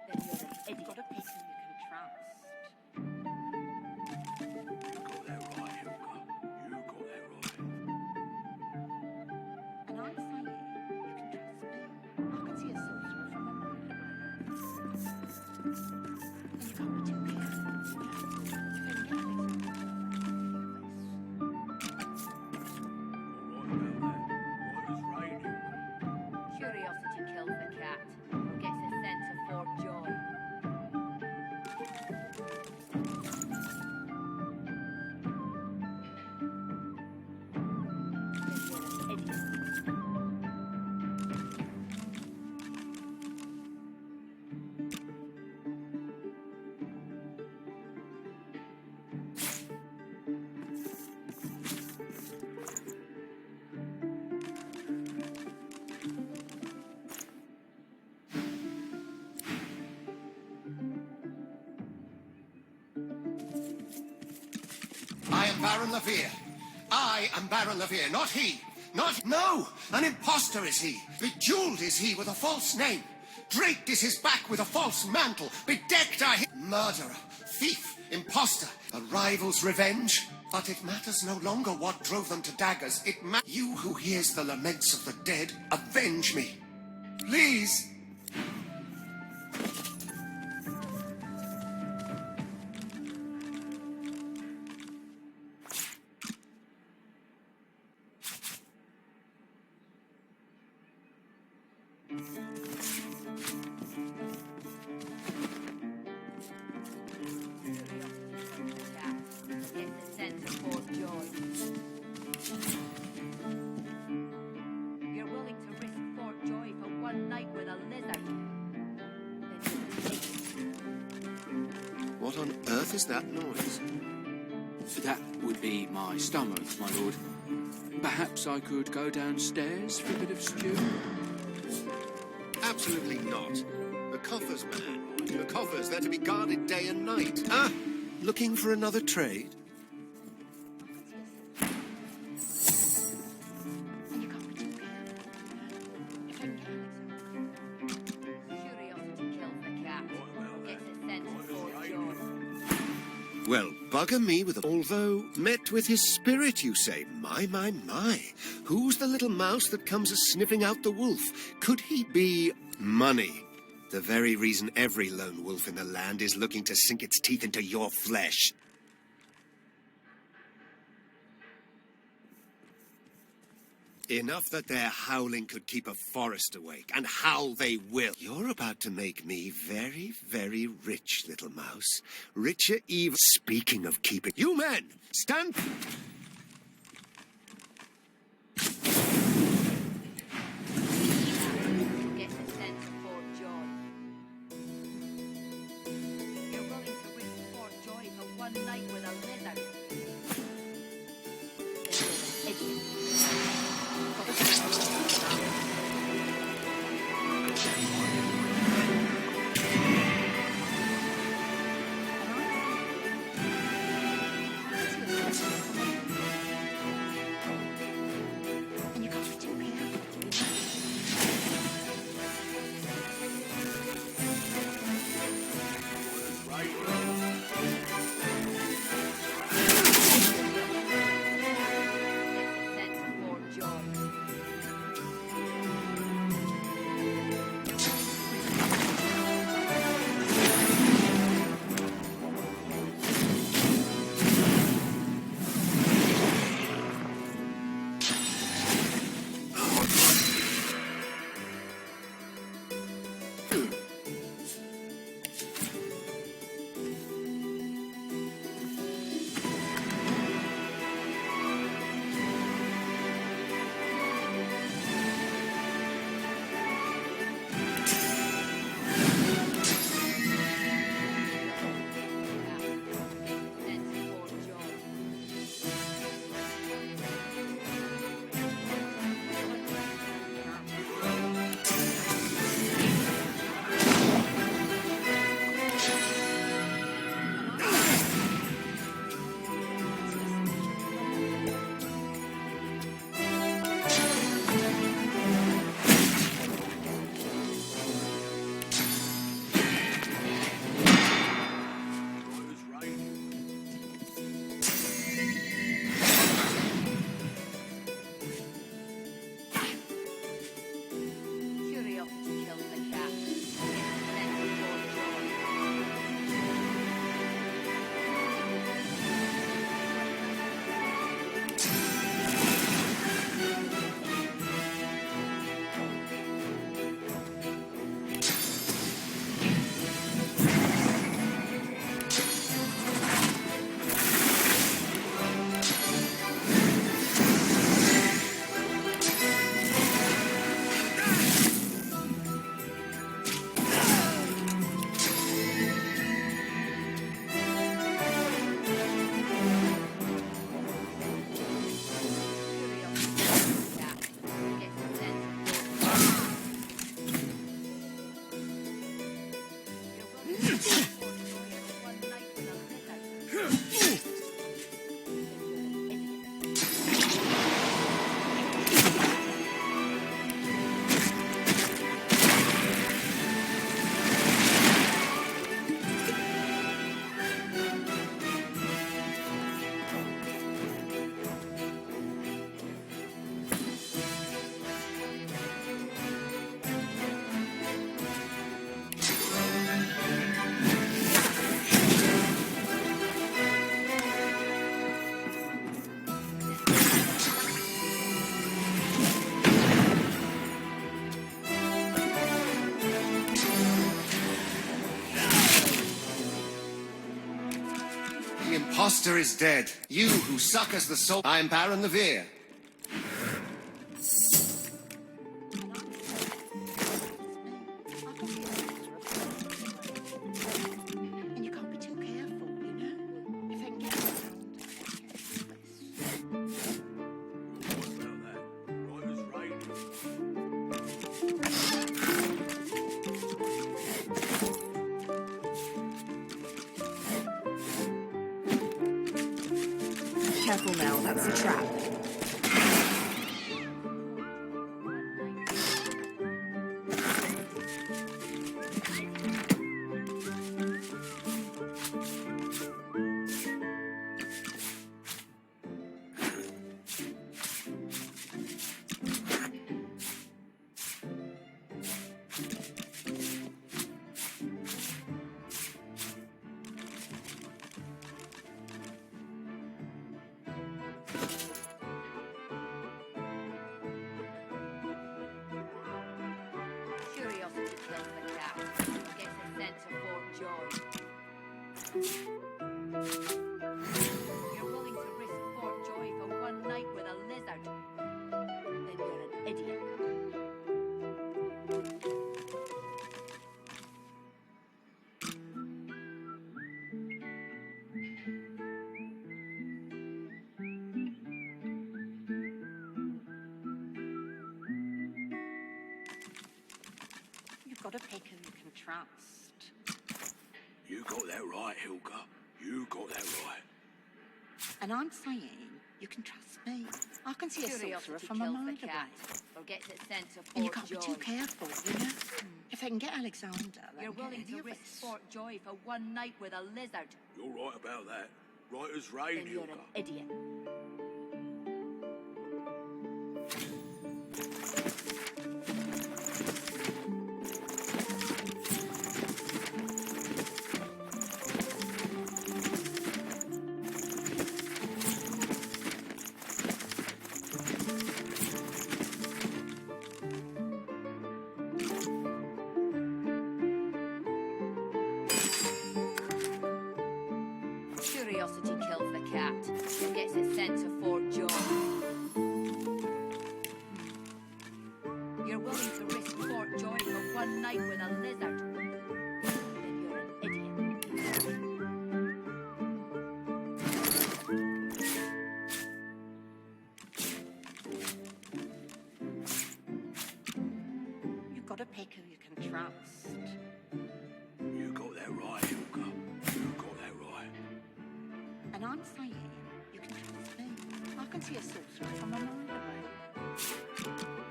A: Then you're an idiot. Got a person you can trust.
L: You got that right, Hilga. You got that right.
A: And I'm saying you can trust me. I can see a sorcerer from a mile away. And you can't be too careful. If I can get Curiosity kills the cat, or gets it sent to Fort Joy. Then you're an idiot.
D: am Baron Levere. I am Baron Levere, not he. No! An impostor is he. Bejeweled is he with a false name. Draped is his back with a false mantle. Bedecked are his... Murderer, thief, impostor, a rival's revenge. But it matters no longer what drove them to daggers. You who hears the laments of the dead, avenge me. Please.
G: You're willing to risk Fort Joy for one night with a lizard.
D: What on earth is that noise?
T: That would be my stomach, my lord. Perhaps I could go downstairs for a bit of stew?
D: Absolutely not. The coffers, man. The coffers, they're to be guarded day and night. Ah! Looking for another trade? Well, bugger me with... Although, met with his spirit, you say. My. Who's the little mouse that comes a-sniffing out the wolf? Could he be... money? The very reason every lone wolf in the land is looking to sink its teeth into your flesh. Enough that their howling could keep a forest awake, and howl they will. You're about to make me very, very rich, little mouse. Richer even... Speaking of keeping... You men, stand... master is dead. You who succors the soul. I am Baron Levere.
G: And you can't be too careful, you know? If I can get
U: Careful now, that's a trap.
A: Curiosity kills the cat. Gets a sense of Fort Joy. You're willing to risk Fort Joy for one night with a lizard? Then you're an idiot.
G: You've got to pick who you can trust.
P: You got that right, Hilga. You got that right.
G: And I'm saying you can trust me. I can see a sorcerer
A: Curiosity
G: from a
A: kills
G: mile
A: the
G: away.
A: cat. Or gets its sense of Fort
G: And you can't
A: Joy.
G: be too careful, you know? If I can get Alexander, then
A: You're
G: get
A: willing
G: any
A: to
G: of
A: risk
G: us.
A: Fort Joy for one night with a lizard?
P: You're right about that. Right as rain,
A: Then you're
P: Hilga.
A: an idiot. Curiosity kills the cat. It gets its sense of Fort Joy. You're willing to risk Fort Joy for one night with a lizard? Then you're an idiot.
G: You've got to pick who you can trust.
P: You got that right, Hilga. You got that right.
G: And I'm saying you can trust me. I can see a sorcerer from a mile away.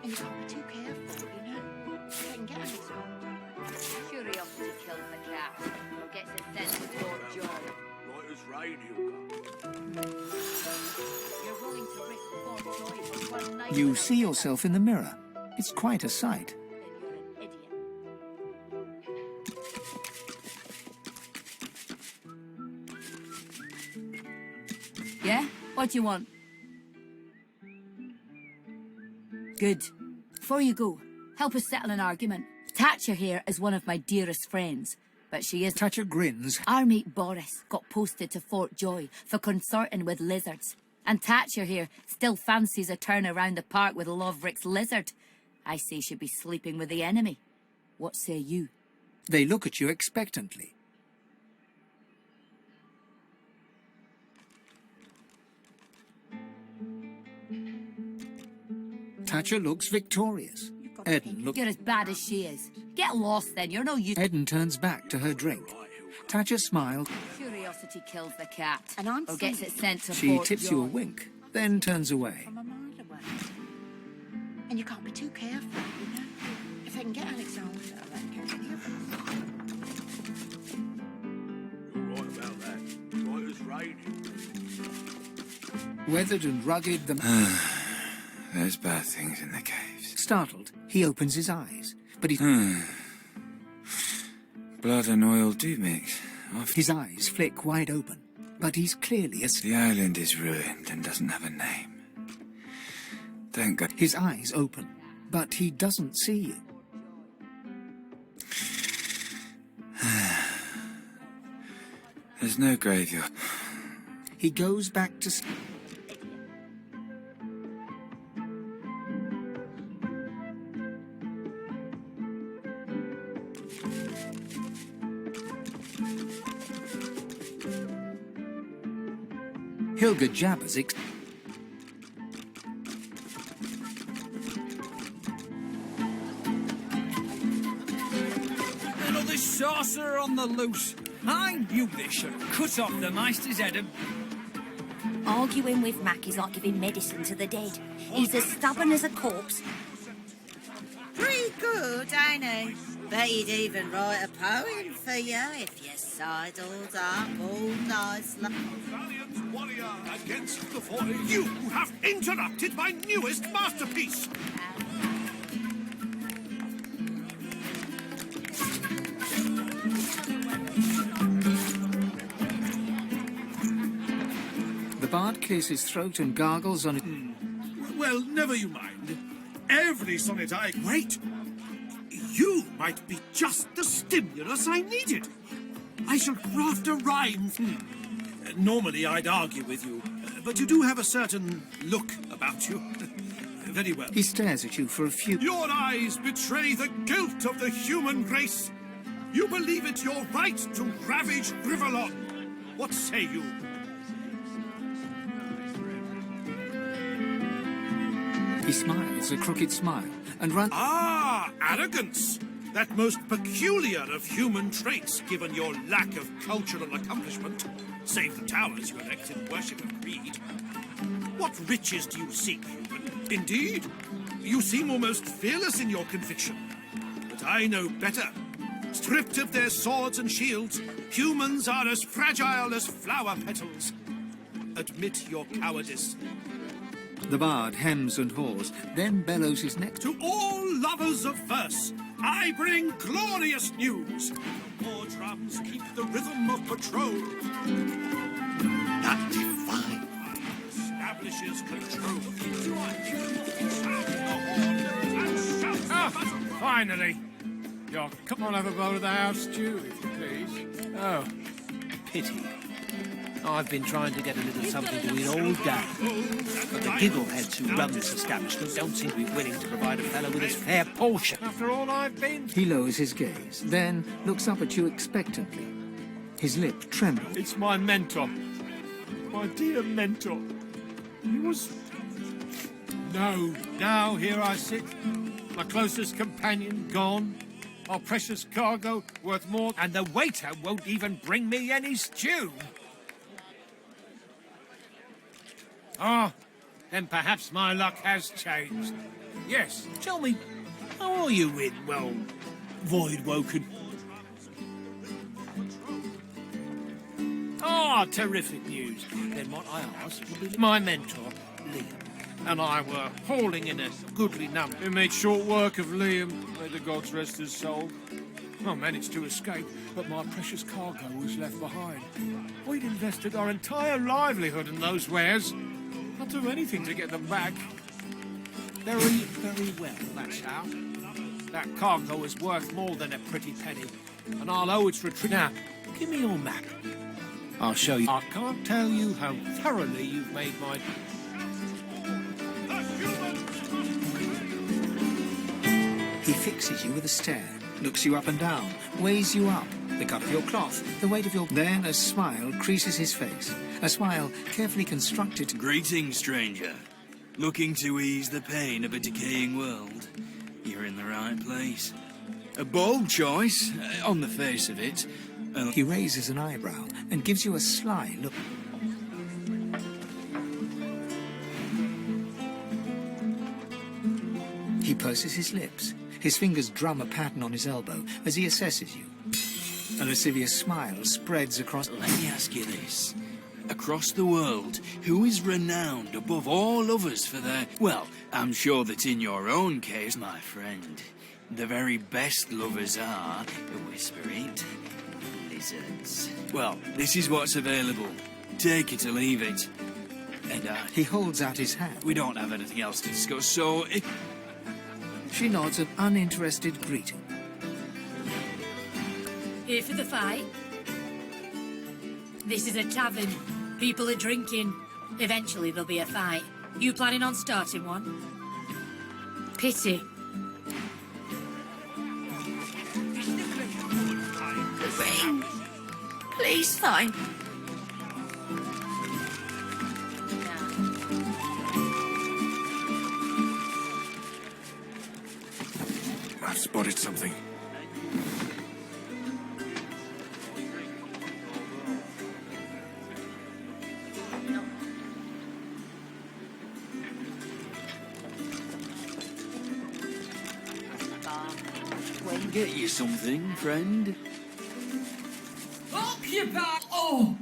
G: And you can't be too careful, you know? If I can get Alexander.
A: Curiosity kills the cat. Or gets its sense of Fort Joy.
P: Right as rain, Hilga.
A: You're willing to risk Fort Joy for one night
H: You
A: with a
H: see
A: lizard?
H: yourself in the mirror. It's quite a sight.
A: Then you're an idiot.
V: Yeah? What do you want? Good. Before you go, help us settle an argument. Thatcher here is one of my dearest friends, but she is...
H: Thatcher grins.
V: Our mate Boris got posted to Fort Joy for consorting with lizards. And Thatcher here still fancies a turn around the park with Loverick's lizard. I say she'd be sleeping with the enemy. What say you?
H: They look at you expectantly. Thatcher looks victorious. Eden looks...
V: You're as bad as she is. Get lost then, you're no use...
H: Eden turns back to her drink. Thatcher smiles.
V: Curiosity kills the cat.
G: And I'm
V: or gets its sense of
H: She
V: Fort
H: tips
V: Joy.
H: you a wink, then turns away.
G: From a mile away. And you can't be too careful, you know? If I can get Alexander, then get any of us.
P: You're right about that. Right as rain, Hilga.
H: Weathered and rugged, the...
W: There's bad things in the caves.
H: Startled, he opens his eyes, but he...
W: Blood and oil do mix.
H: His eyes flick wide open, but he's clearly asleep.
W: The island is ruined and doesn't have a name. Thank God.
H: His eyes open, but he doesn't see you.
W: There's no graveyard.
H: he goes back to... Hilga jabbers...
B: Another sorcerer on the loose. I knew they should have cut off the Meister's head and...
V: Arguing with Mac is like giving medicine to the dead. He's as stubborn as a corpse.
R: Pretty good, ain't he? Bet he'd even write a poem for you if you sidled up all nicely.
P: Valiant warrior against the void. You have interrupted my newest masterpiece.
H: The bard clears his throat and gargles on it.
P: Well, never you mind. Every sonnet I... Wait! You might be just the stimulus I needed. I shall craft a rhyme. Normally I'd argue with you, but you do have a certain look about you. Very well.
H: He stares at you for a few...
P: Your eyes betray the guilt of the human race. You believe it your right to ravage Rivalon. What say you?
H: He smiles a crooked smile and runs...
P: Ah, arrogance! That most peculiar of human traits, given your lack of cultural accomplishment. Save the towers you erect in worship of greed. What riches do you seek, human? Indeed, you seem almost fearless in your conviction. But I know better. Stripped of their swords and shields, humans are as fragile as flower petals. Admit your cowardice.
H: The bard hems and haws, then bellows his neck.
P: To all lovers of verse, I bring glorious news. War drums keep the rhythm of patrol. That divine establishes control.
J: Finally! You'll come on, have a bowl of the house stew, if you please.
C: Oh, pity. I've been trying to get a little something to eat all day, but the giggleheads who run this establishment don't seem to be willing to provide a fellow with his fair portion.
J: After all I've been...
H: He lowers his gaze, then looks up at you expectantly. His lip trembles.
J: It's my mentor. My dear mentor. He was... No, now here I sit. My closest companion gone. Our precious cargo worth more... And the waiter won't even bring me any stew. Ah, then perhaps my luck has changed. Yes.
C: Tell me, how are you in, well, Void Woken?
J: Ah, terrific news. Then what I asked would be my mentor, Liam, and I were hauling in a goodly number. We made short work of Liam, may the gods rest his soul. I managed to escape, but my precious cargo was left behind. We'd invested our entire livelihood in those wares. I'll do anything to get them back. Very, very well, that's how. That cargo is worth more than a pretty penny, and I'll owe its retrieve. Now, give me your map. I'll show you. I can't tell you how thoroughly you've made my...
H: He fixes you with a stare, looks you up and down, weighs you up, the cut of your cloth, the weight of your... Then a smile creases his face. A smile carefully constructed...
M: Greetings, stranger. Looking to ease the pain of a decaying world? You're in the right place. A bold choice, on the face of it.
H: He raises an eyebrow and gives you a sly look. He purses his lips. His fingers drum a pattern on his elbow as he assesses you. A lascivious smile spreads across...
M: Let me ask you this. Across the world, who is renowned above all others for their... Well, I'm sure that in your own case, my friend, the very best lovers are, whisper it, lizards. Well, this is what's available. Take it or leave it. And
H: He holds out his hand.
M: We don't have anything else to discuss, so...
H: She nods an uninterested greeting.
F: Here for the fight? This is a tavern.
E: People are drinking. Eventually there'll be a fight. You planning on starting one? Pity.
N: The ring. Please, fine.
W: I've spotted something.
M: Get you something, friend.
R: Up your back! Oh!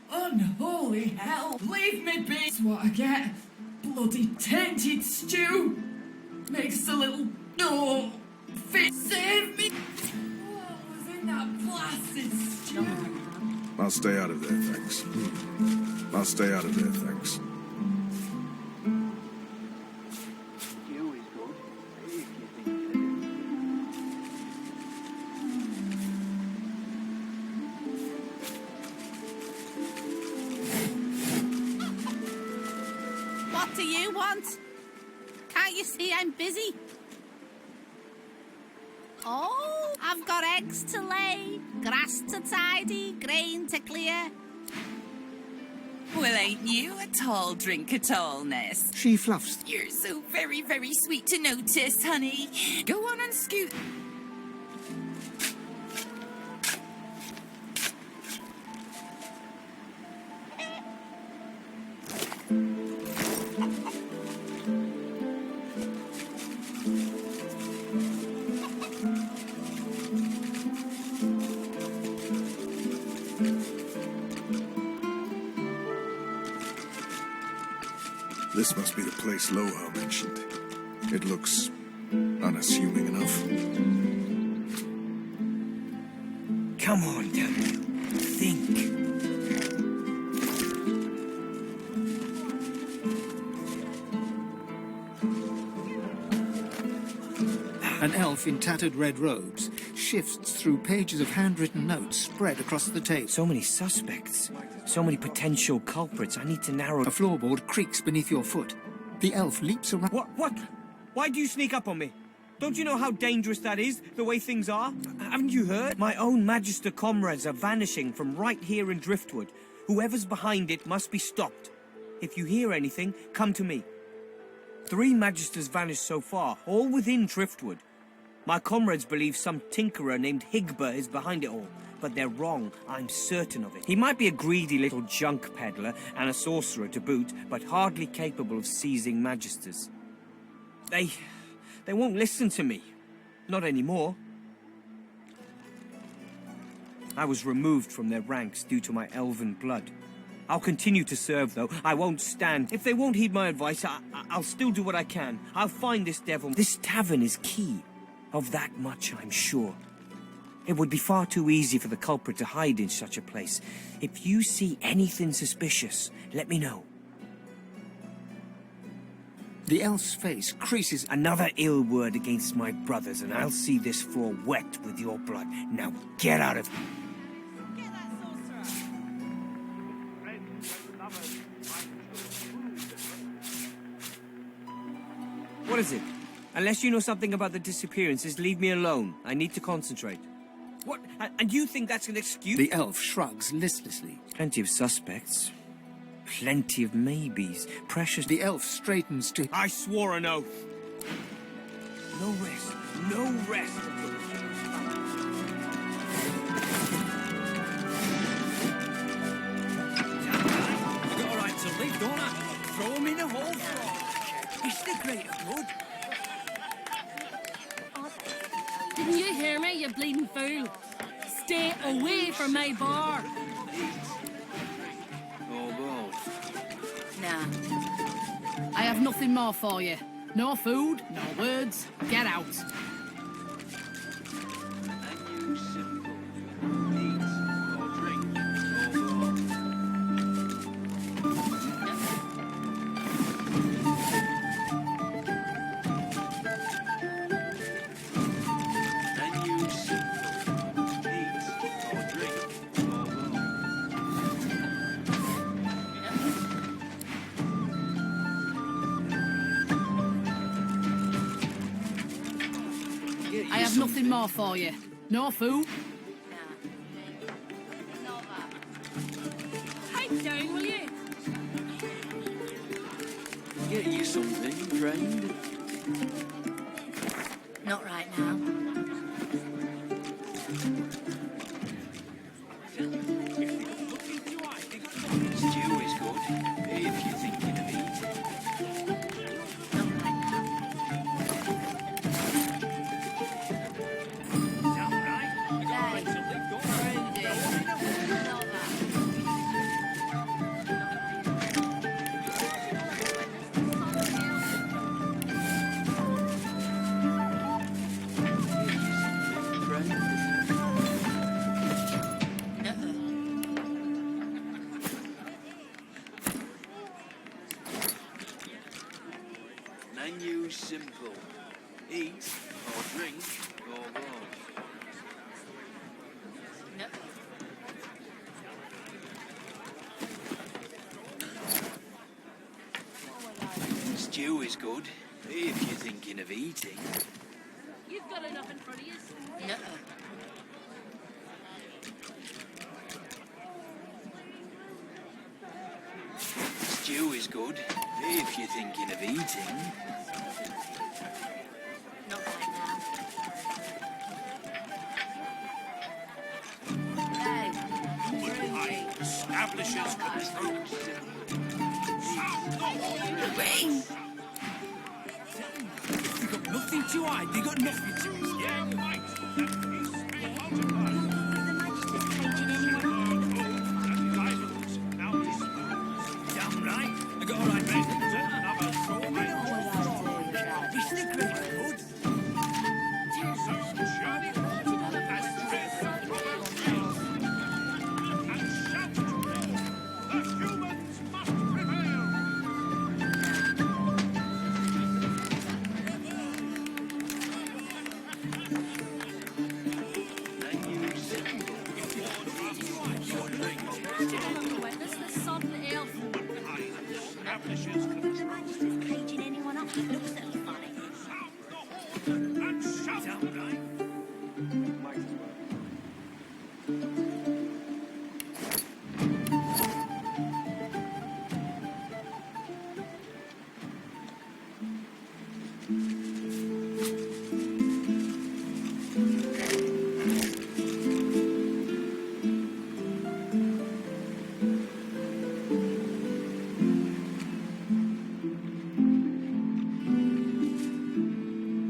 R: Unholy hell! Leave me be! That's what I get. Bloody tainted stew! Makes a little... Oh! Fit! Save me! What was in that blasted stew?
W: I'll stay out of there, thanks. I'll stay out of there, thanks.
V: What do you want? Can't you see I'm busy? Oh, I've got eggs to lay, grass to tidy, grain to clear.
I: Well, ain't you a tall drink at allness?
H: She fluffs.
I: You're so very, very sweet to notice, honey. Go on and scoot.
W: This must be the place Loha mentioned. It looks unassuming enough.
B: Come on, damn you. Think.
H: An elf in tattered red robes shifts through pages of handwritten notes spread across the table.
B: So many suspects. So many potential culprits. I need to narrow...
H: A floorboard creaks beneath your foot. The elf leaps around...
B: What? Why do you sneak up on me? Don't you know how dangerous that is, the way things are? Haven't you heard? My own Magister comrades are vanishing from right here in Driftwood. Whoever's behind it must be stopped. If you hear anything, come to me. 3 Magisters vanished so far, all within Driftwood. My comrades believe some tinkerer named Higba is behind it all, but they're wrong. I'm certain of it. He might be a greedy little junk peddler and a sorcerer to boot, but hardly capable of seizing Magisters. They won't listen to me. Not anymore. I was removed from their ranks due to my elven blood. I'll continue to serve, though. I won't stand. If they won't heed my advice, I'll still do what I can. I'll find this devil. This tavern is key. Of that much, I'm sure. It would be far too easy for the culprit to hide in such a place. If you see anything suspicious, let me know.
H: The elf's face creases.
B: Another ill word against my brothers, and I'll see this floor wet with your blood. Now get out of here. What is it? Unless you know something about the disappearances, leave me alone. I need to concentrate. What? And you think that's an excuse?
H: The elf shrugs listlessly.
B: Plenty of suspects. Plenty of maybes. Precious...
H: The elf straightens to...
B: I swore an oath. No rest. No rest. I got a right to live, don't I? Throw him in a hole. It's the greater good.
F: Didn't you hear me, you bleeding fool? Stay away from my bar.
O: Nah. I have nothing more for you. No food, no words. Get out. I have nothing more for you. No food.
F: Pipe down, will you?
M: Get you something, friend.
E: Not right now.
M: Stew is good, if you're thinking of eating. Menu simple. Eat or drink or both. Stew is good, if you're thinking of eating.
F: You've got enough in front of you.
E: No.
M: Stew is good, if you're thinking of eating.
E: Not right now.
C: Establishes control.
I: Ring!
B: They got nothing to hide. They got nothing to hide.
C: Yeah, you're right.
B: Damn right. I got all right, mate.
A: Caging anyone up that looks at me funny.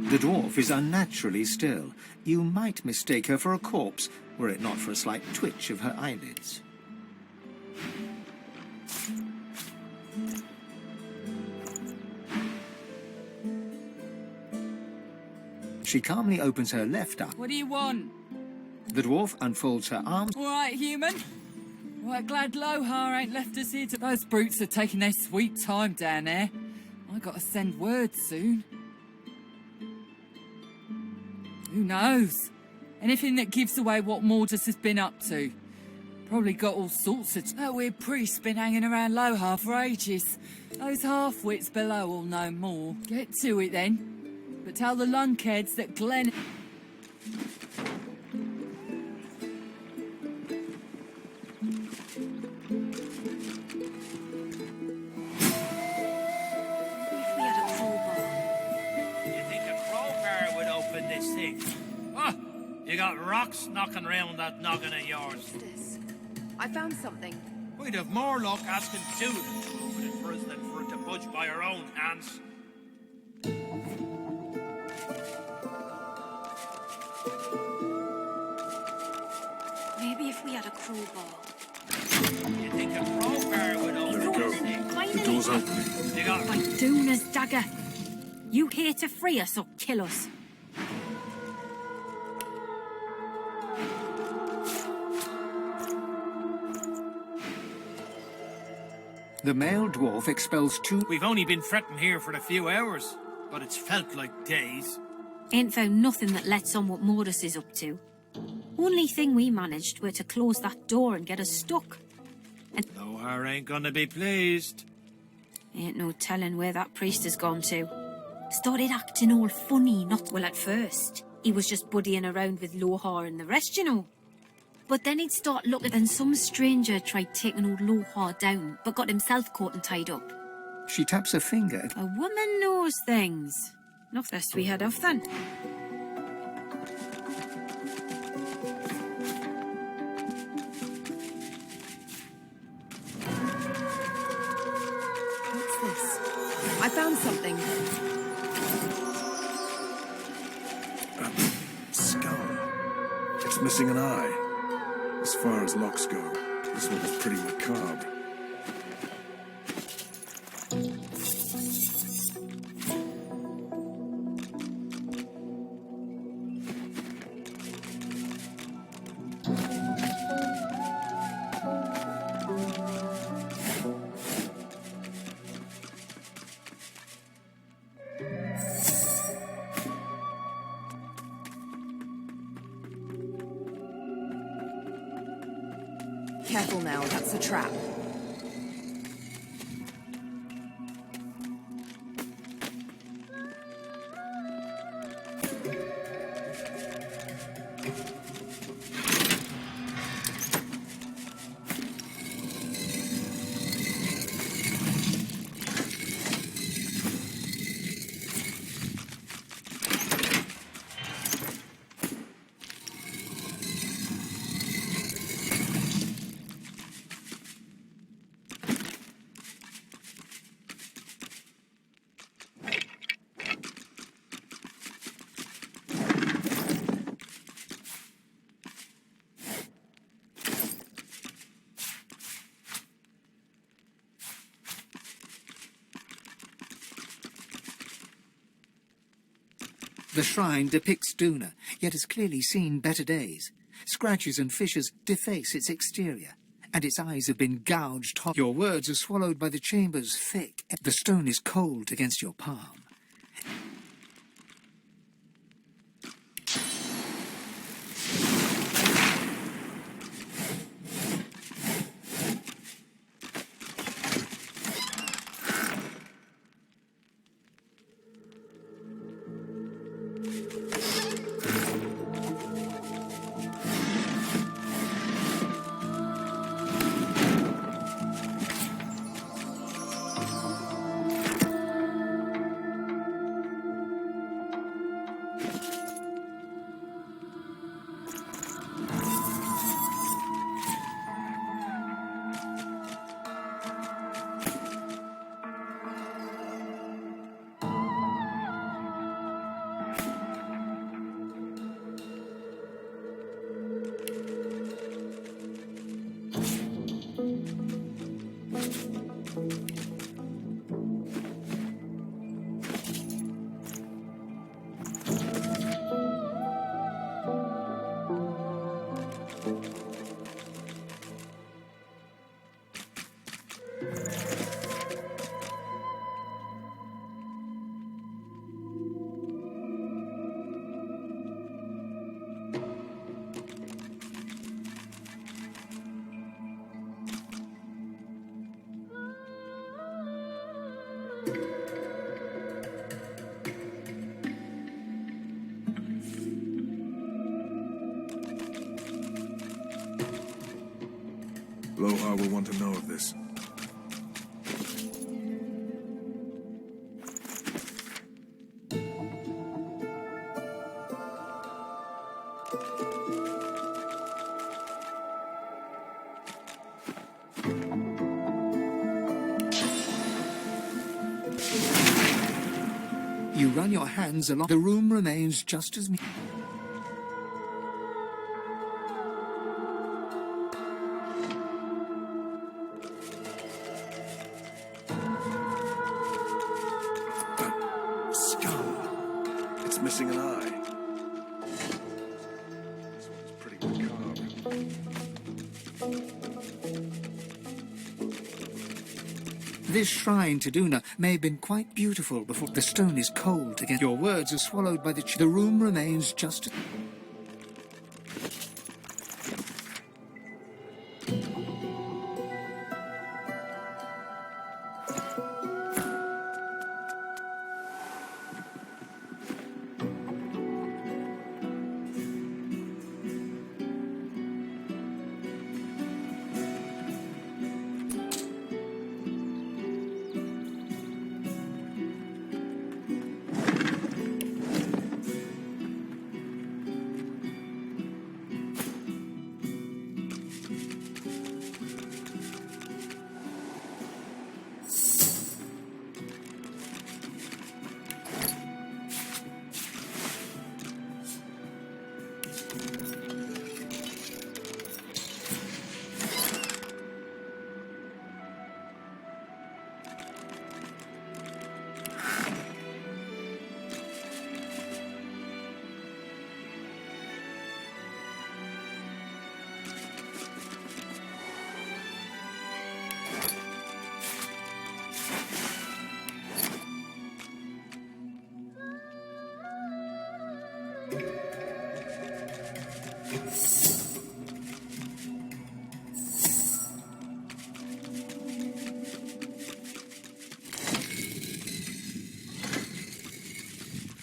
H: The dwarf is unnaturally still. You might mistake her for a corpse, were it not for a slight twitch of her eyelids. She calmly opens her left eye.
R: What do you want?
H: The dwarf unfolds her arms.
R: All right, human. Right, glad Lohar ain't left us here to... Those brutes are taking their sweet time down there. I gotta send word soon. Who knows? Anything that gives away what Mordus has been up to. Probably got all sorts of... That weird priest's been hanging around Lohar for ages. Those half-wits below will know more. Get to it, then. But tell the lunkheads that Glenn...
A: If we had a crowbar.
J: You think a crowbar would open this thing? Oh, you got rocks knocking around that noggin of yours.
U: I found something.
J: We'd have more luck asking two to open it for us than for it to budge by our own hands.
A: Maybe if we had a crowbar.
J: You think a crowbar would open
W: There we go.
J: this thing?
W: The door's opening.
J: You got...
A: By Duna's dagger. You here to free us or kill us?
H: The male dwarf expels two...
J: We've only been fretting here for a few hours, but it's felt like days.
A: Ain't found nothing that lets on what Mordus is up to. Only thing we managed were to close that door and get us stuck. And
J: Lohar ain't gonna be pleased.
A: ain't no telling where that priest has gone to. Started acting all funny, not well at first. he was just buddying around with Lohar and the rest, you know. But then he'd start looking, and some stranger tried taking old Lohar down, but got himself caught and tied up.
H: She taps a finger.
A: A woman knows things. Enough this we had off then.
U: What's this? I found something.
W: Skull. It's missing an eye. As far as locks go, this one is pretty macabre.
U: Careful now, that's a trap.
H: The shrine depicts Duna, yet has clearly seen better days. Scratches and fissures deface its exterior, and its eyes have been gouged. Your words are swallowed by the chamber's thick. The stone is cold against your palm.
W: Lohar will want to know of this.
H: You run your hands along. The room remains just as...
W: It's missing an eye. This one's pretty macabre.
H: This shrine to Duna may have been quite beautiful before the stone is cold again. Your words are swallowed by the room remains just...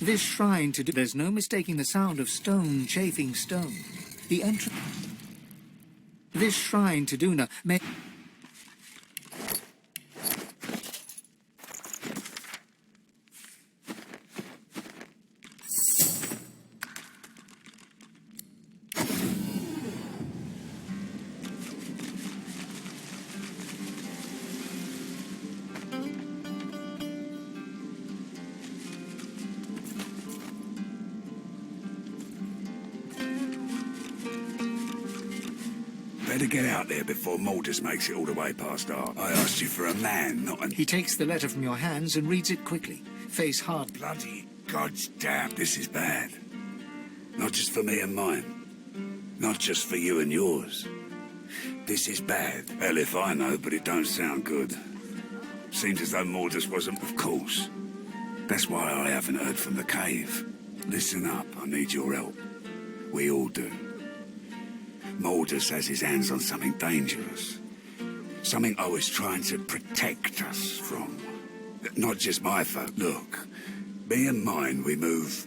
H: This shrine to do... There's no mistaking the sound of stone chafing stone. The entrance... This shrine to Duna may...
P: Better get out there before Maldus makes it all the way past dark. I asked you for a man, not an...
H: He takes the letter from your hands and reads it quickly, face hard.
P: Bloody goddamn, this is bad. Not just for me and mine. Not just for you and yours. This is bad. Hell if I know, but it don't sound good. Seems as though Maldus wasn't, of course. That's why I haven't heard from the cave. Listen up, I need your help. We all do. Maldus has his hands on something dangerous. Something I was trying to protect us from. Not just my folk. Look, me and mine, we move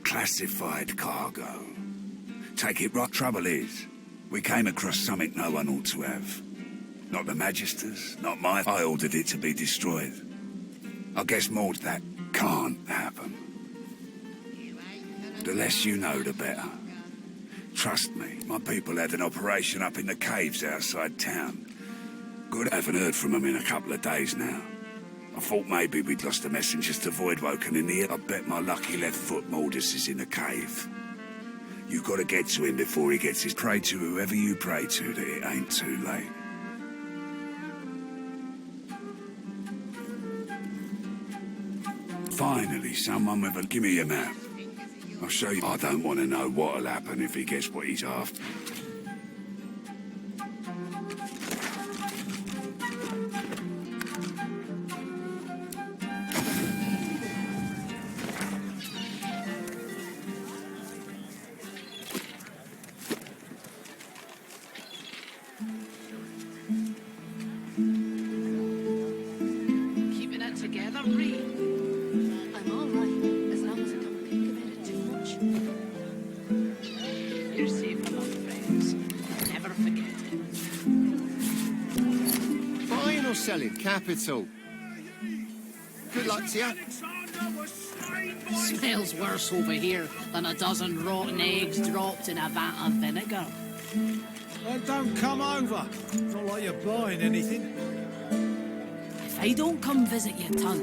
P: classified cargo. Take it right. Trouble is, we came across something no one ought to have. Not the Magisters, not my... I ordered it to be destroyed. I guess Maud, that can't happen. The less you know, the better. Trust me, my people had an operation up in the caves outside town. Good, I haven't heard from them in a couple of days now. I thought maybe we'd lost the messengers to Voidwoken in the air. I bet my lucky left foot Maldus is in the cave. You gotta get to him before he gets his... Pray to whoever you pray to that it ain't too late. Finally, someone with a... Give me your map. I'll show you. I don't want to know what'll happen if he gets what he's after.
O: Keeping it together, Ree. I'm all right, as long as I don't think about it too much. You're safe among friends. Never forget it.
D: Buying or selling? Capital. Good luck to you.
O: Smells worse over here than a dozen rotten eggs dropped in a vat of vinegar.
C: Well, don't come over. It's not like you're buying anything.
O: If I don't come visit you, ton,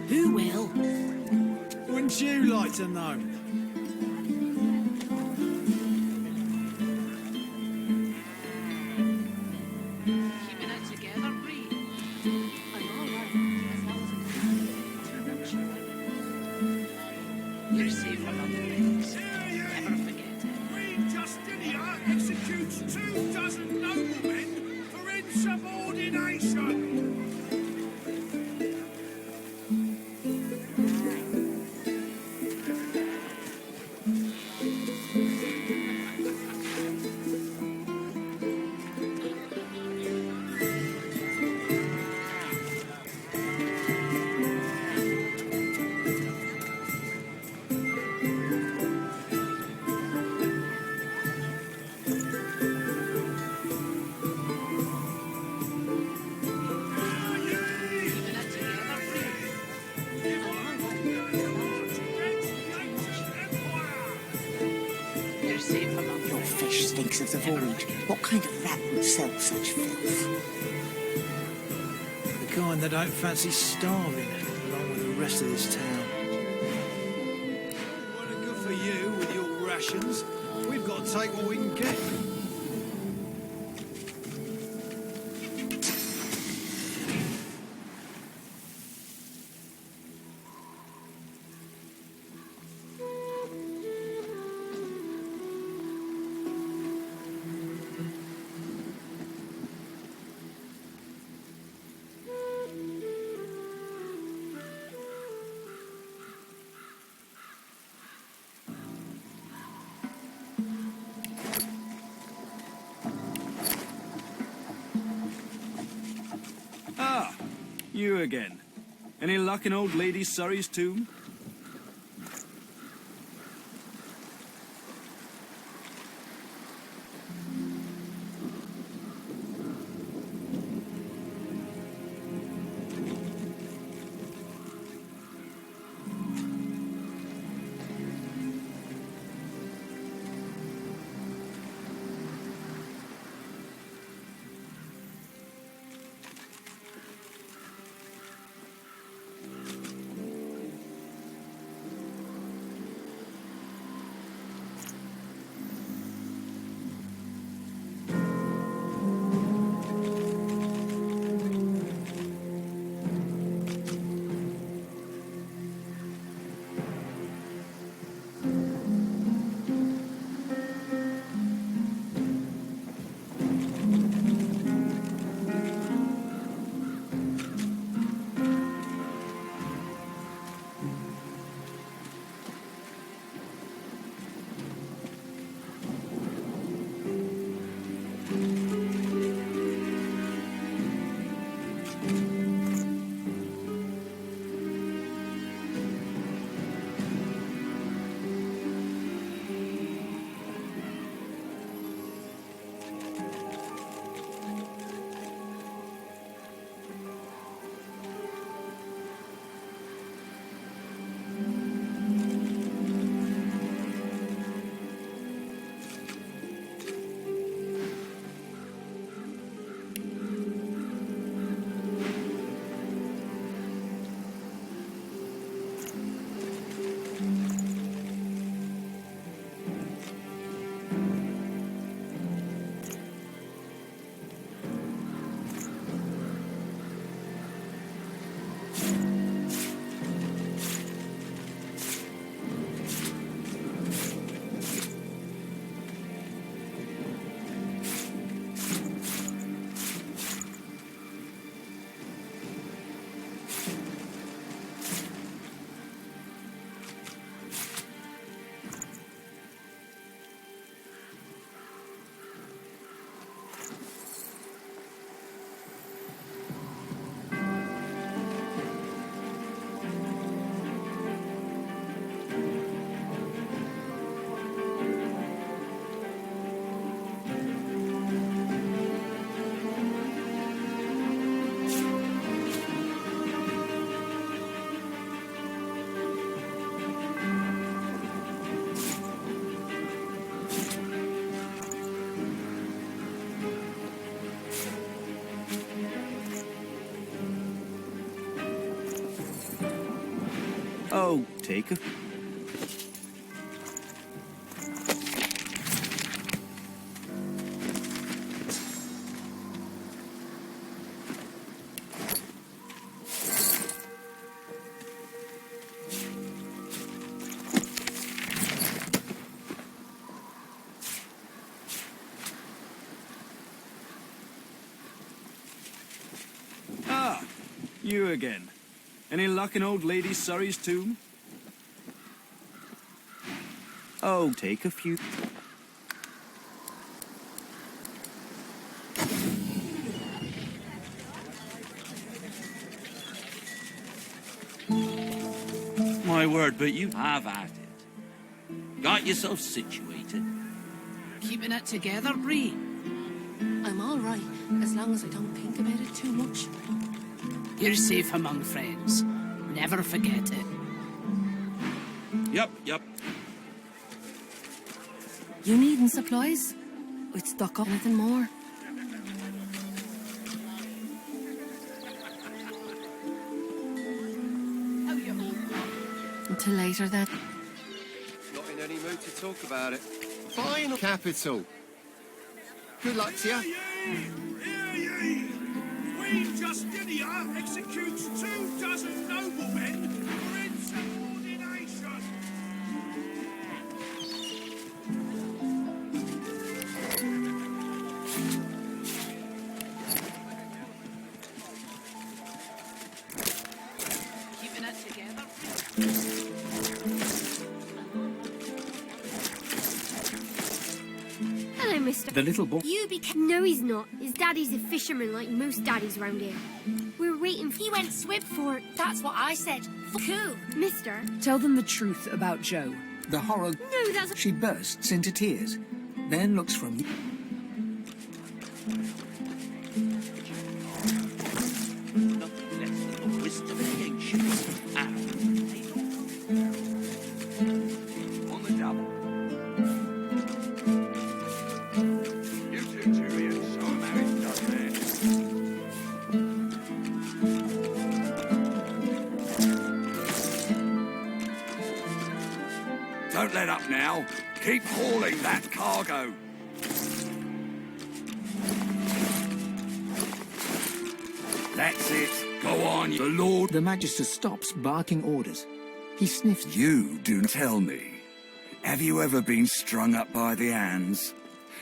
O: who will?
C: Wouldn't you like to know?
O: Keeping it together, Ree. I'm all right, as long as I You're safe among friends. Never forget it.
P: Queen Justinia executes 24 noblemen for insubordination.
O: You're safe among
G: Your fish stinks of the void. What kind of rat would sell such filth?
C: The kind that don't fancy starving, along with the rest of this town. Wasn't good for you with your rations. We've got to take what we can get.
K: Ah, you again. Any luck in old Lady Surrey's tomb? Oh, take a... Ah, you again. Any luck in old Lady Surrey's tomb? Oh, take a few...
Q: My word, but you have at it. Got yourself situated.
O: Keeping it together, Bree?
F: I'm all right, as long as I don't think about it too much.
O: You're safe among friends. Never forget it.
Q: Yep.
F: You needing supplies? I'd stock up anything more. Until later, then.
D: Not in any mood to talk about it. Fine. Capital. Good luck to you.
P: Hear ye! Queen Justinia executes 24 noblemen for insubordination.
O: Keeping it together.
L: Hello, mister.
H: The little boy.
L: You No, he's not. His daddy's a fisherman like most daddies round here. We're waiting for...
E: He went swim for it. That's what I said. Cool.
L: Mister?
U: Tell them the truth about Joe.
H: The horror.
L: No, that's...
H: She bursts into tears, then looks from you.
Q: Nothing less than the wisdom of the ancients. On the double. You two, Julian, so married, doesn't it?
P: Don't let up now. Keep hauling that cargo. That's it. Go on, the Lord.
H: The Magister stops, barking orders. He sniffs.
P: You do tell me. Have you ever been strung up by the hands?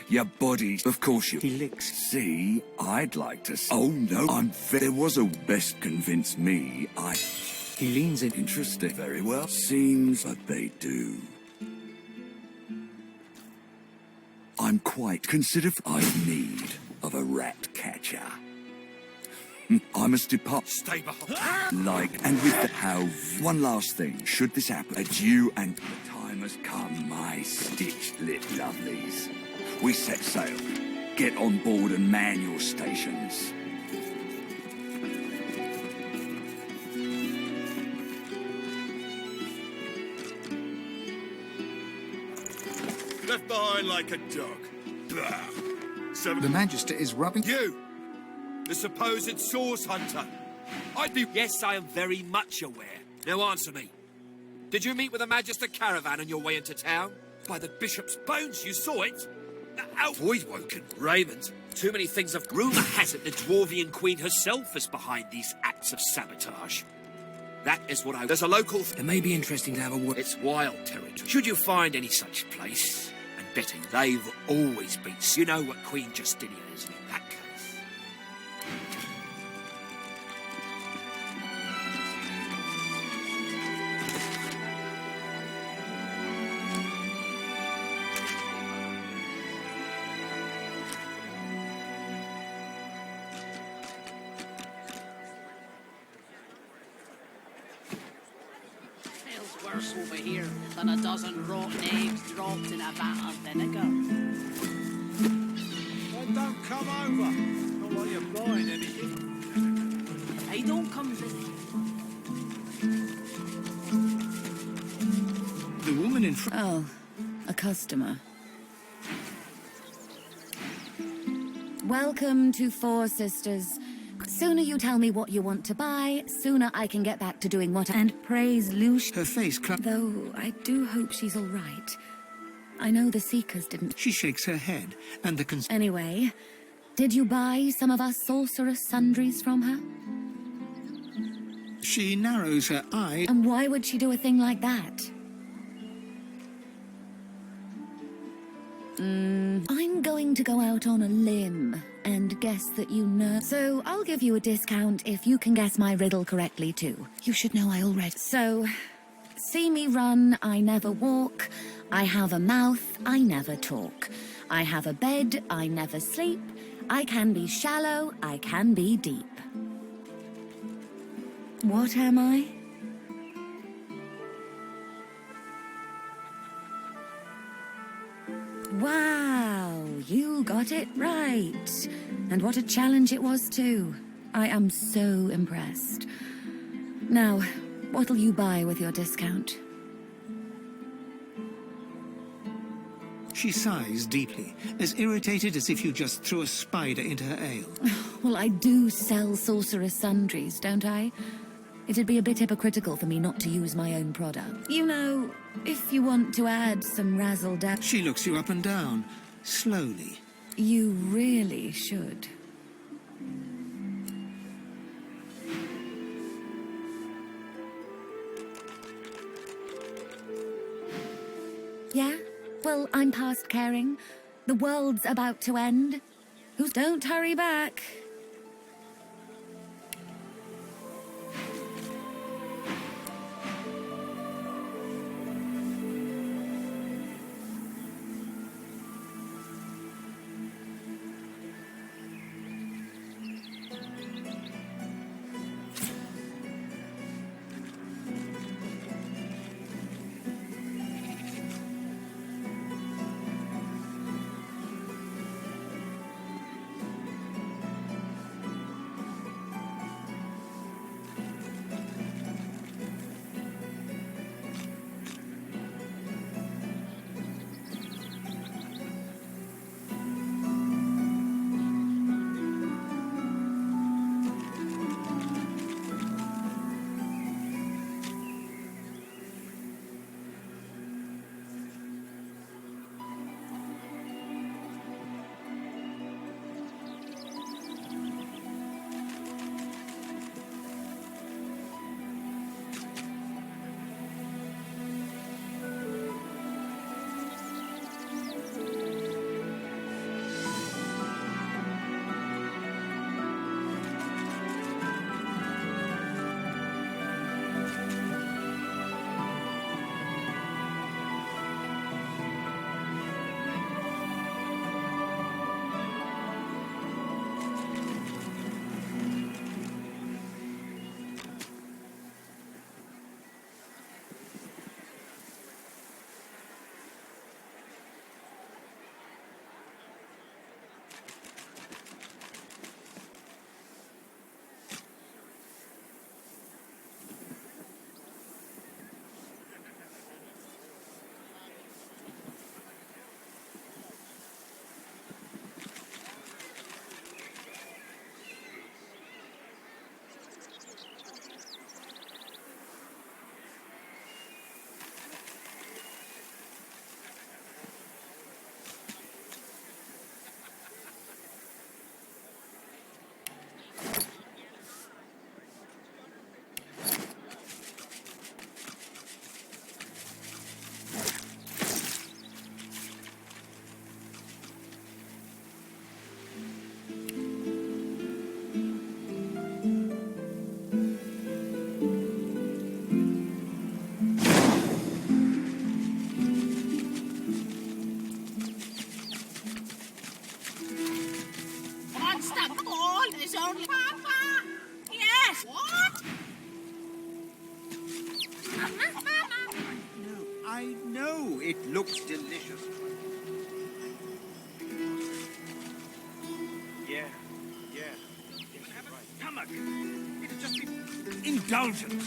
P: Your body, of course you...
H: He licks.
P: See, I'd like to... Oh, no, there was a... Best convince me,
H: He leans in.
P: Interesting. Very well. Seems that they do. I'm quite considerate. I've need of a rat catcher. I must depart. Stay behind. And with the how. One last thing. Should this happen, adieu, and the time has come, my stitched-lit lovelies. We set sail. Get on board and man your stations.
S: Left behind like a dog. Blah.
H: The Magister is rubbing...
S: You! The supposed source hunter. I'd be...
T: Yes, I am very much aware. Now answer me. Did you meet with a Magister caravan on your way into town? By the bishop's bones, you saw it? Void woken. Raymond, too many things have... Rumour has it the Dwarvian Queen herself is behind these acts of sabotage. That is what I... There's a local...
X: It may be interesting to have a word.
T: It's wild territory. Should you find any such place, and betting they've always been... You know what Queen Justinia is in that case.
O: Worse over here than a dozen rotten eggs dropped in a vat of vinegar.
C: Well, don't come over. Not like you're buying anything.
O: I don't come visiting.
H: The woman in front...
V: Oh, a customer. Welcome to Four Sisters. Sooner you tell me what you want to buy, sooner I can get back to doing what I... And praise Lucia.
H: Her face
V: Though I do hope she's all right. I know the Seekers didn't...
H: She shakes her head, and the
V: Anyway, did you buy some of our sorcerous sundries from her?
H: She narrows her eye.
V: And why would she do a thing like that? I'm going to go out on a limb and guess that you know. So I'll give you a discount if you can guess my riddle correctly too. You should know I already. So, see me run, I never walk. I have a mouth, I never talk. I have a bed, I never sleep. I can be shallow, I can be deep. What am I? Wow, you got it right. And what a challenge it was too. I am so impressed. Now, what'll you buy with your discount?
H: She sighs deeply, as irritated as if you just threw a spider into her ale.
V: Well, I do sell sorcerous sundries, don't I? It'd be a bit hypocritical for me not to use my own product. You know, if you want to add some razzle-dazzle...
H: She looks you up and down, slowly.
V: You really should. Yeah? Well, I'm past caring. The world's about to end. Don't hurry back.
I: It looks delicious. Yeah. Yes, right. Come on. It'll just be indulgent.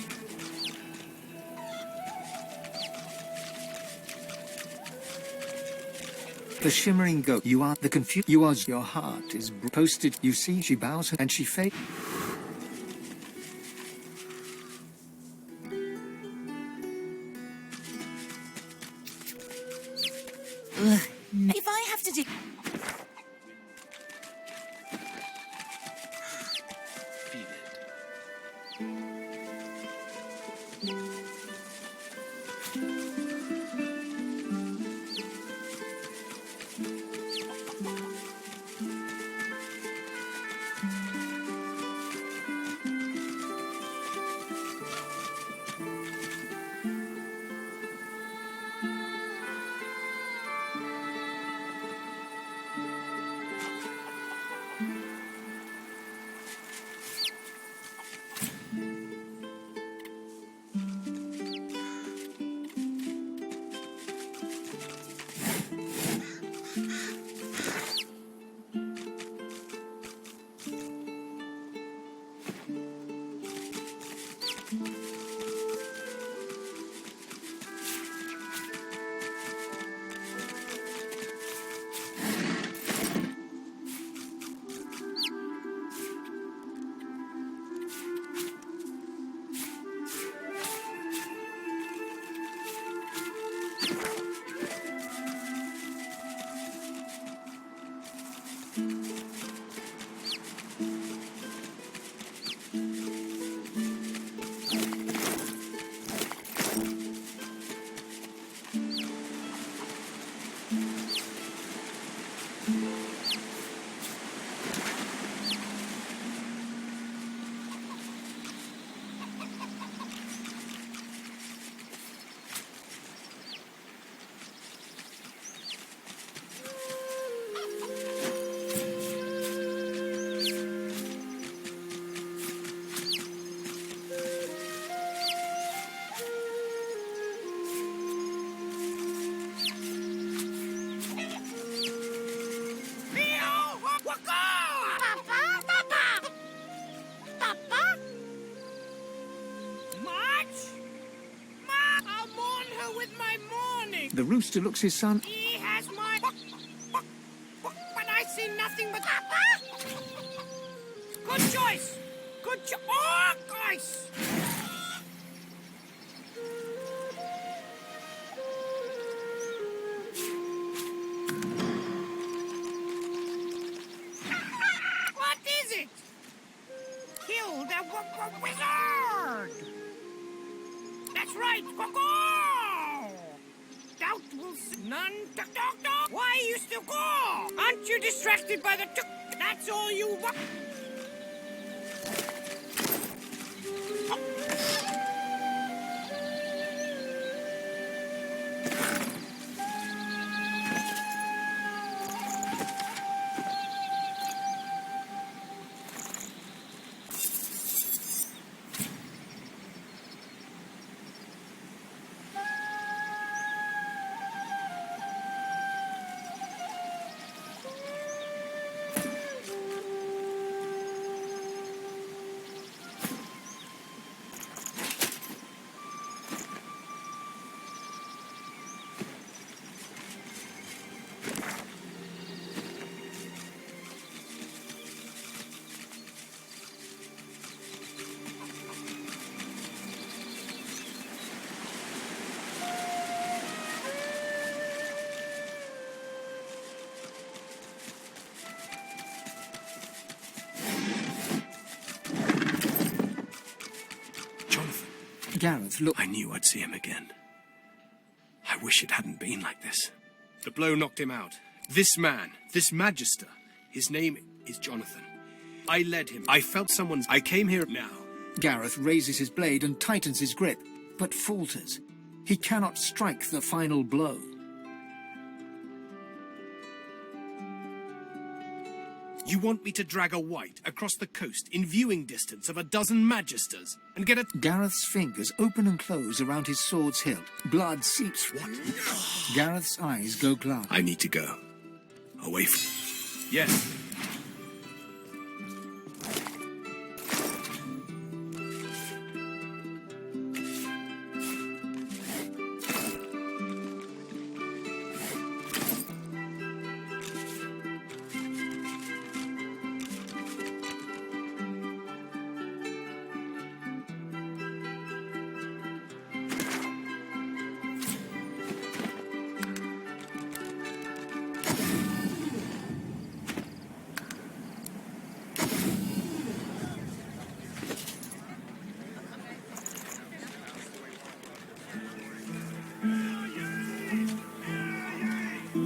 H: The shimmering goat. You are the confused. You are. Your heart is posted. You see, she bows and she fades.
A: If I have to do...
H: The rooster looks his son.
J: He has my... But I see nothing but... Good choice! Good choice! Oh, guys! What is it? Kill the wizard! That's right! Go! Doubt will see none. Why you still go? Aren't you distracted by the That's all you want.
H: Gareth, look.
B: I knew I'd see him again. I wish it hadn't been like this. The blow knocked him out. This man, this magister, his name is Jonathan. I led him. I felt someone's... I came here now.
H: Gareth raises his blade and tightens his grip, but falters. He cannot strike the final blow.
B: You want me to drag a wight across the coast in viewing distance of a dozen magisters and get a...
H: Gareth's fingers open and close around his sword's hilt. Blood seeps. What? Gareth's eyes go cloud.
B: I need to go. Away from... Yes.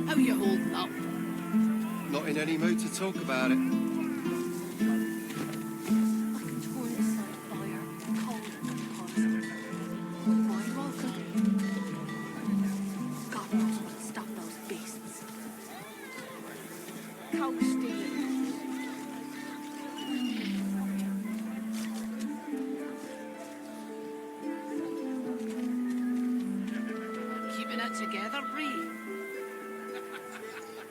O: How are you holding up?
D: Not in any mood to talk about it.
G: God knows what'll stop those beasts. Cow stealing.
O: Keeping it together, Bree?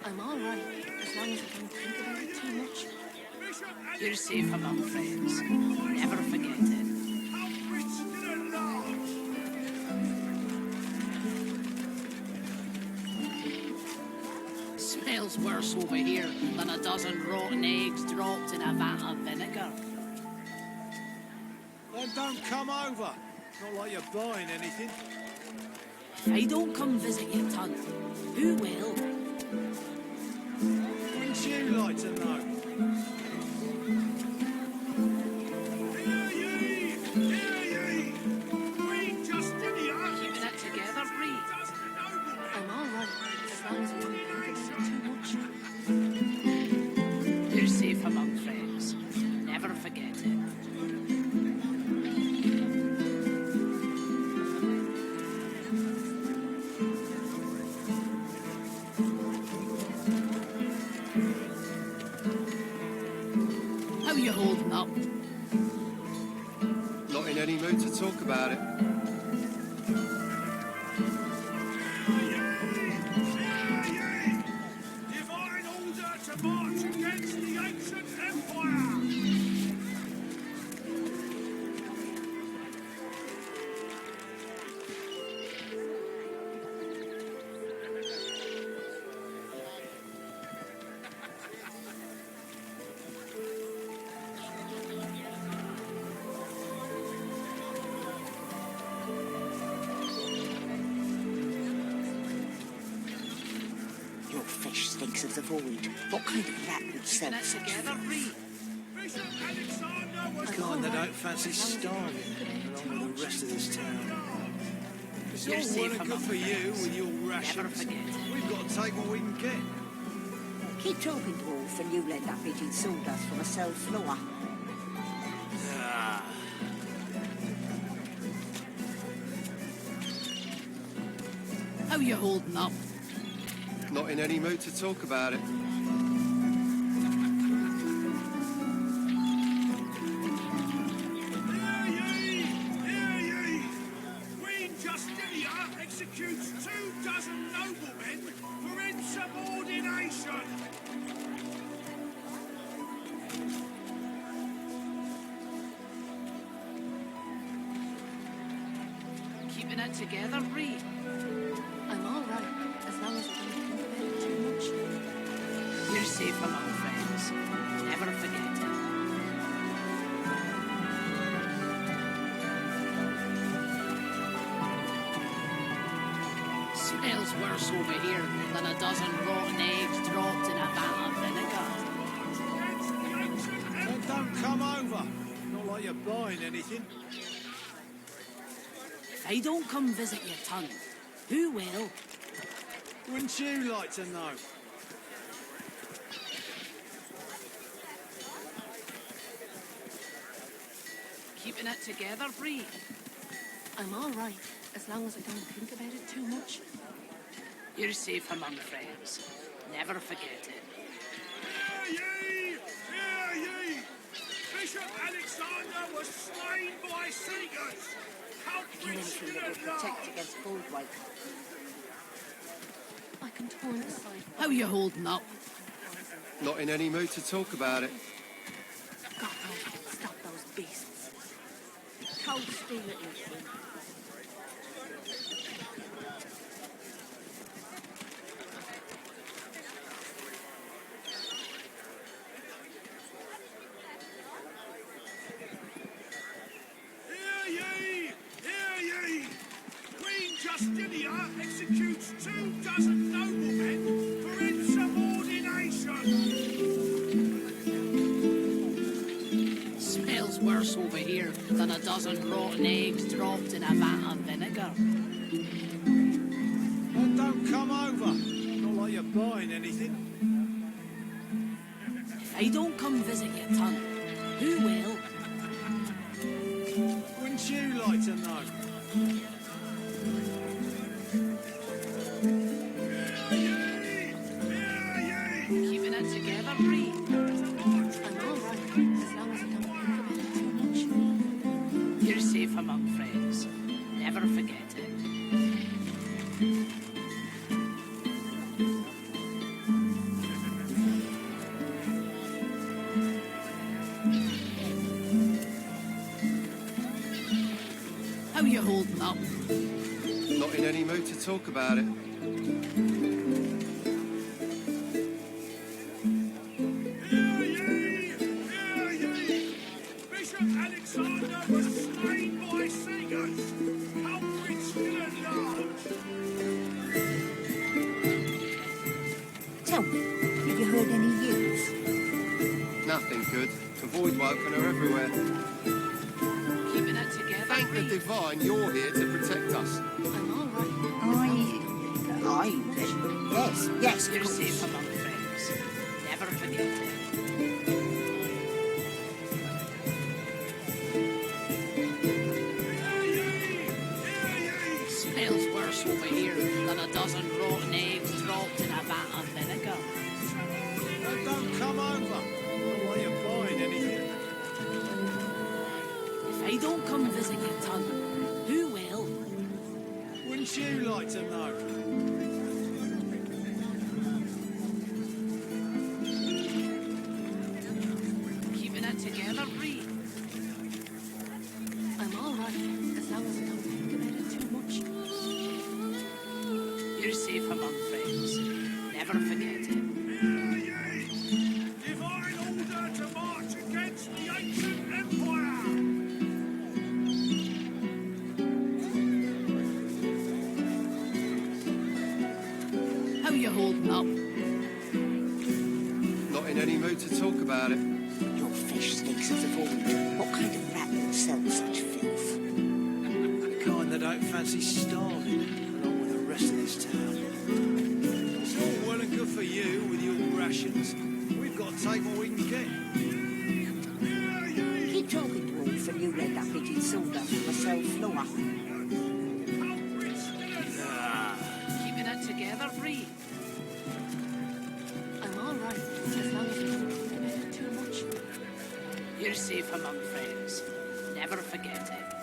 G: I'm all right, as long as I don't think about it too much.
O: You're safe among friends. Never forget it. Smells worse over here than a dozen rotten eggs dropped in a vat of vinegar.
C: Then don't come over. Not like you're buying anything.
O: If I don't come visit you, Tunt, who will?
C: Wouldn't you like to know?
P: Hear ye! Hear ye! Queen Justinia!
O: Keeping it together, Bree.
G: I'm all right, as long as I don't think about it too much.
O: You're safe among friends. Never forget it. How you holding up?
D: Not in any mood to talk about it.
P: Divine order to march against the ancient empire!
G: Your fish stinks of the void. What kind of rat would sell such
O: Together, Bree.
P: Bishop Alexander was
C: The kind that don't fancy starving along with the rest of this town. It's
O: You're
C: all
O: safe
C: well and good
O: among
C: for you
O: friends.
C: with your
O: Never
C: rations.
O: forget it.
C: We've got to take what we can get.
G: Keep talking, dwarf, and you let that pigeon sawdust from a cell floor.
O: How you holding up?
D: Not in any mood to talk about it.
P: Hear ye! Hear ye! Queen Justinia executes 24 noblemen for insubordination!
O: Keeping it together, Bree.
G: I'm all right, as long as I don't think about it too much.
O: You're safe among friends. Never forget it. Smells worse over here than a dozen rotten eggs dropped in a vat of vinegar.
C: Then don't come over. Not like you're buying anything.
O: If I don't come visit your tongue, who will?
C: Wouldn't you like to know?
O: Keeping it together, Bree.
G: I'm all right, as long as I don't think about it too much.
O: You're safe among friends. Never forget it.
P: Hear ye! Hear ye! Bishop Alexander was slain by seekers!
G: Again, anything that will protect against gold white. I can turn aside.
O: How you holding up?
D: Not in any mood to talk about it.
G: God, no, stop those beasts. Cold steel at your feet.
P: Hear ye! Hear ye! Queen Justinia executes 24 noblemen for insubordination!
O: Smells worse over here than a dozen rotten eggs dropped in a vat of vinegar.
C: Then don't come over. Not like you're buying anything.
O: If I don't come visit your tongue, who will?
C: Wouldn't you like to know?
O: Keeping it together, Bree.
G: I'm all right, as long as I don't think about it too much.
O: You're safe among friends. Never forget it. How you holding up?
D: Not in any mood to talk about it.
P: Hear ye! Hear ye! Bishop Alexander was slain by seekers! Culprit still at large!
G: Tell me, have you heard any news?
D: Nothing good. The void woken are everywhere.
O: Keeping it together.
D: Thank the divine you're here to protect us.
O: I'm all right.
G: Yes,
O: You're safe among friends. Never forget it. Smells worse over here than a dozen rotten eggs dropped in a vat of vinegar.
C: Don't come over. While you're buying anything.
O: If I don't come visit your ton, who will?
C: Wouldn't you like to know?
O: Keeping it together, Bree. I'm all right, as long as I don't think about it too much. You're safe among friends. Never forget it.
P: Divine order to march against the ancient empire!
O: How you holding up?
D: Not in any mood to talk about it.
G: Your fish stinks of the void. What kind of rat will sell such filth?
C: The kind that don't fancy starving along with the rest of this town. It's all well and good for you with your rations. We've got to take what we can get.
G: Keep talking to Wolf and you let that pigeon soda from the cell floor.
O: Keeping it together, Bree. I'm all right, as long as I don't think about it too much. You're safe among friends. Never forget it.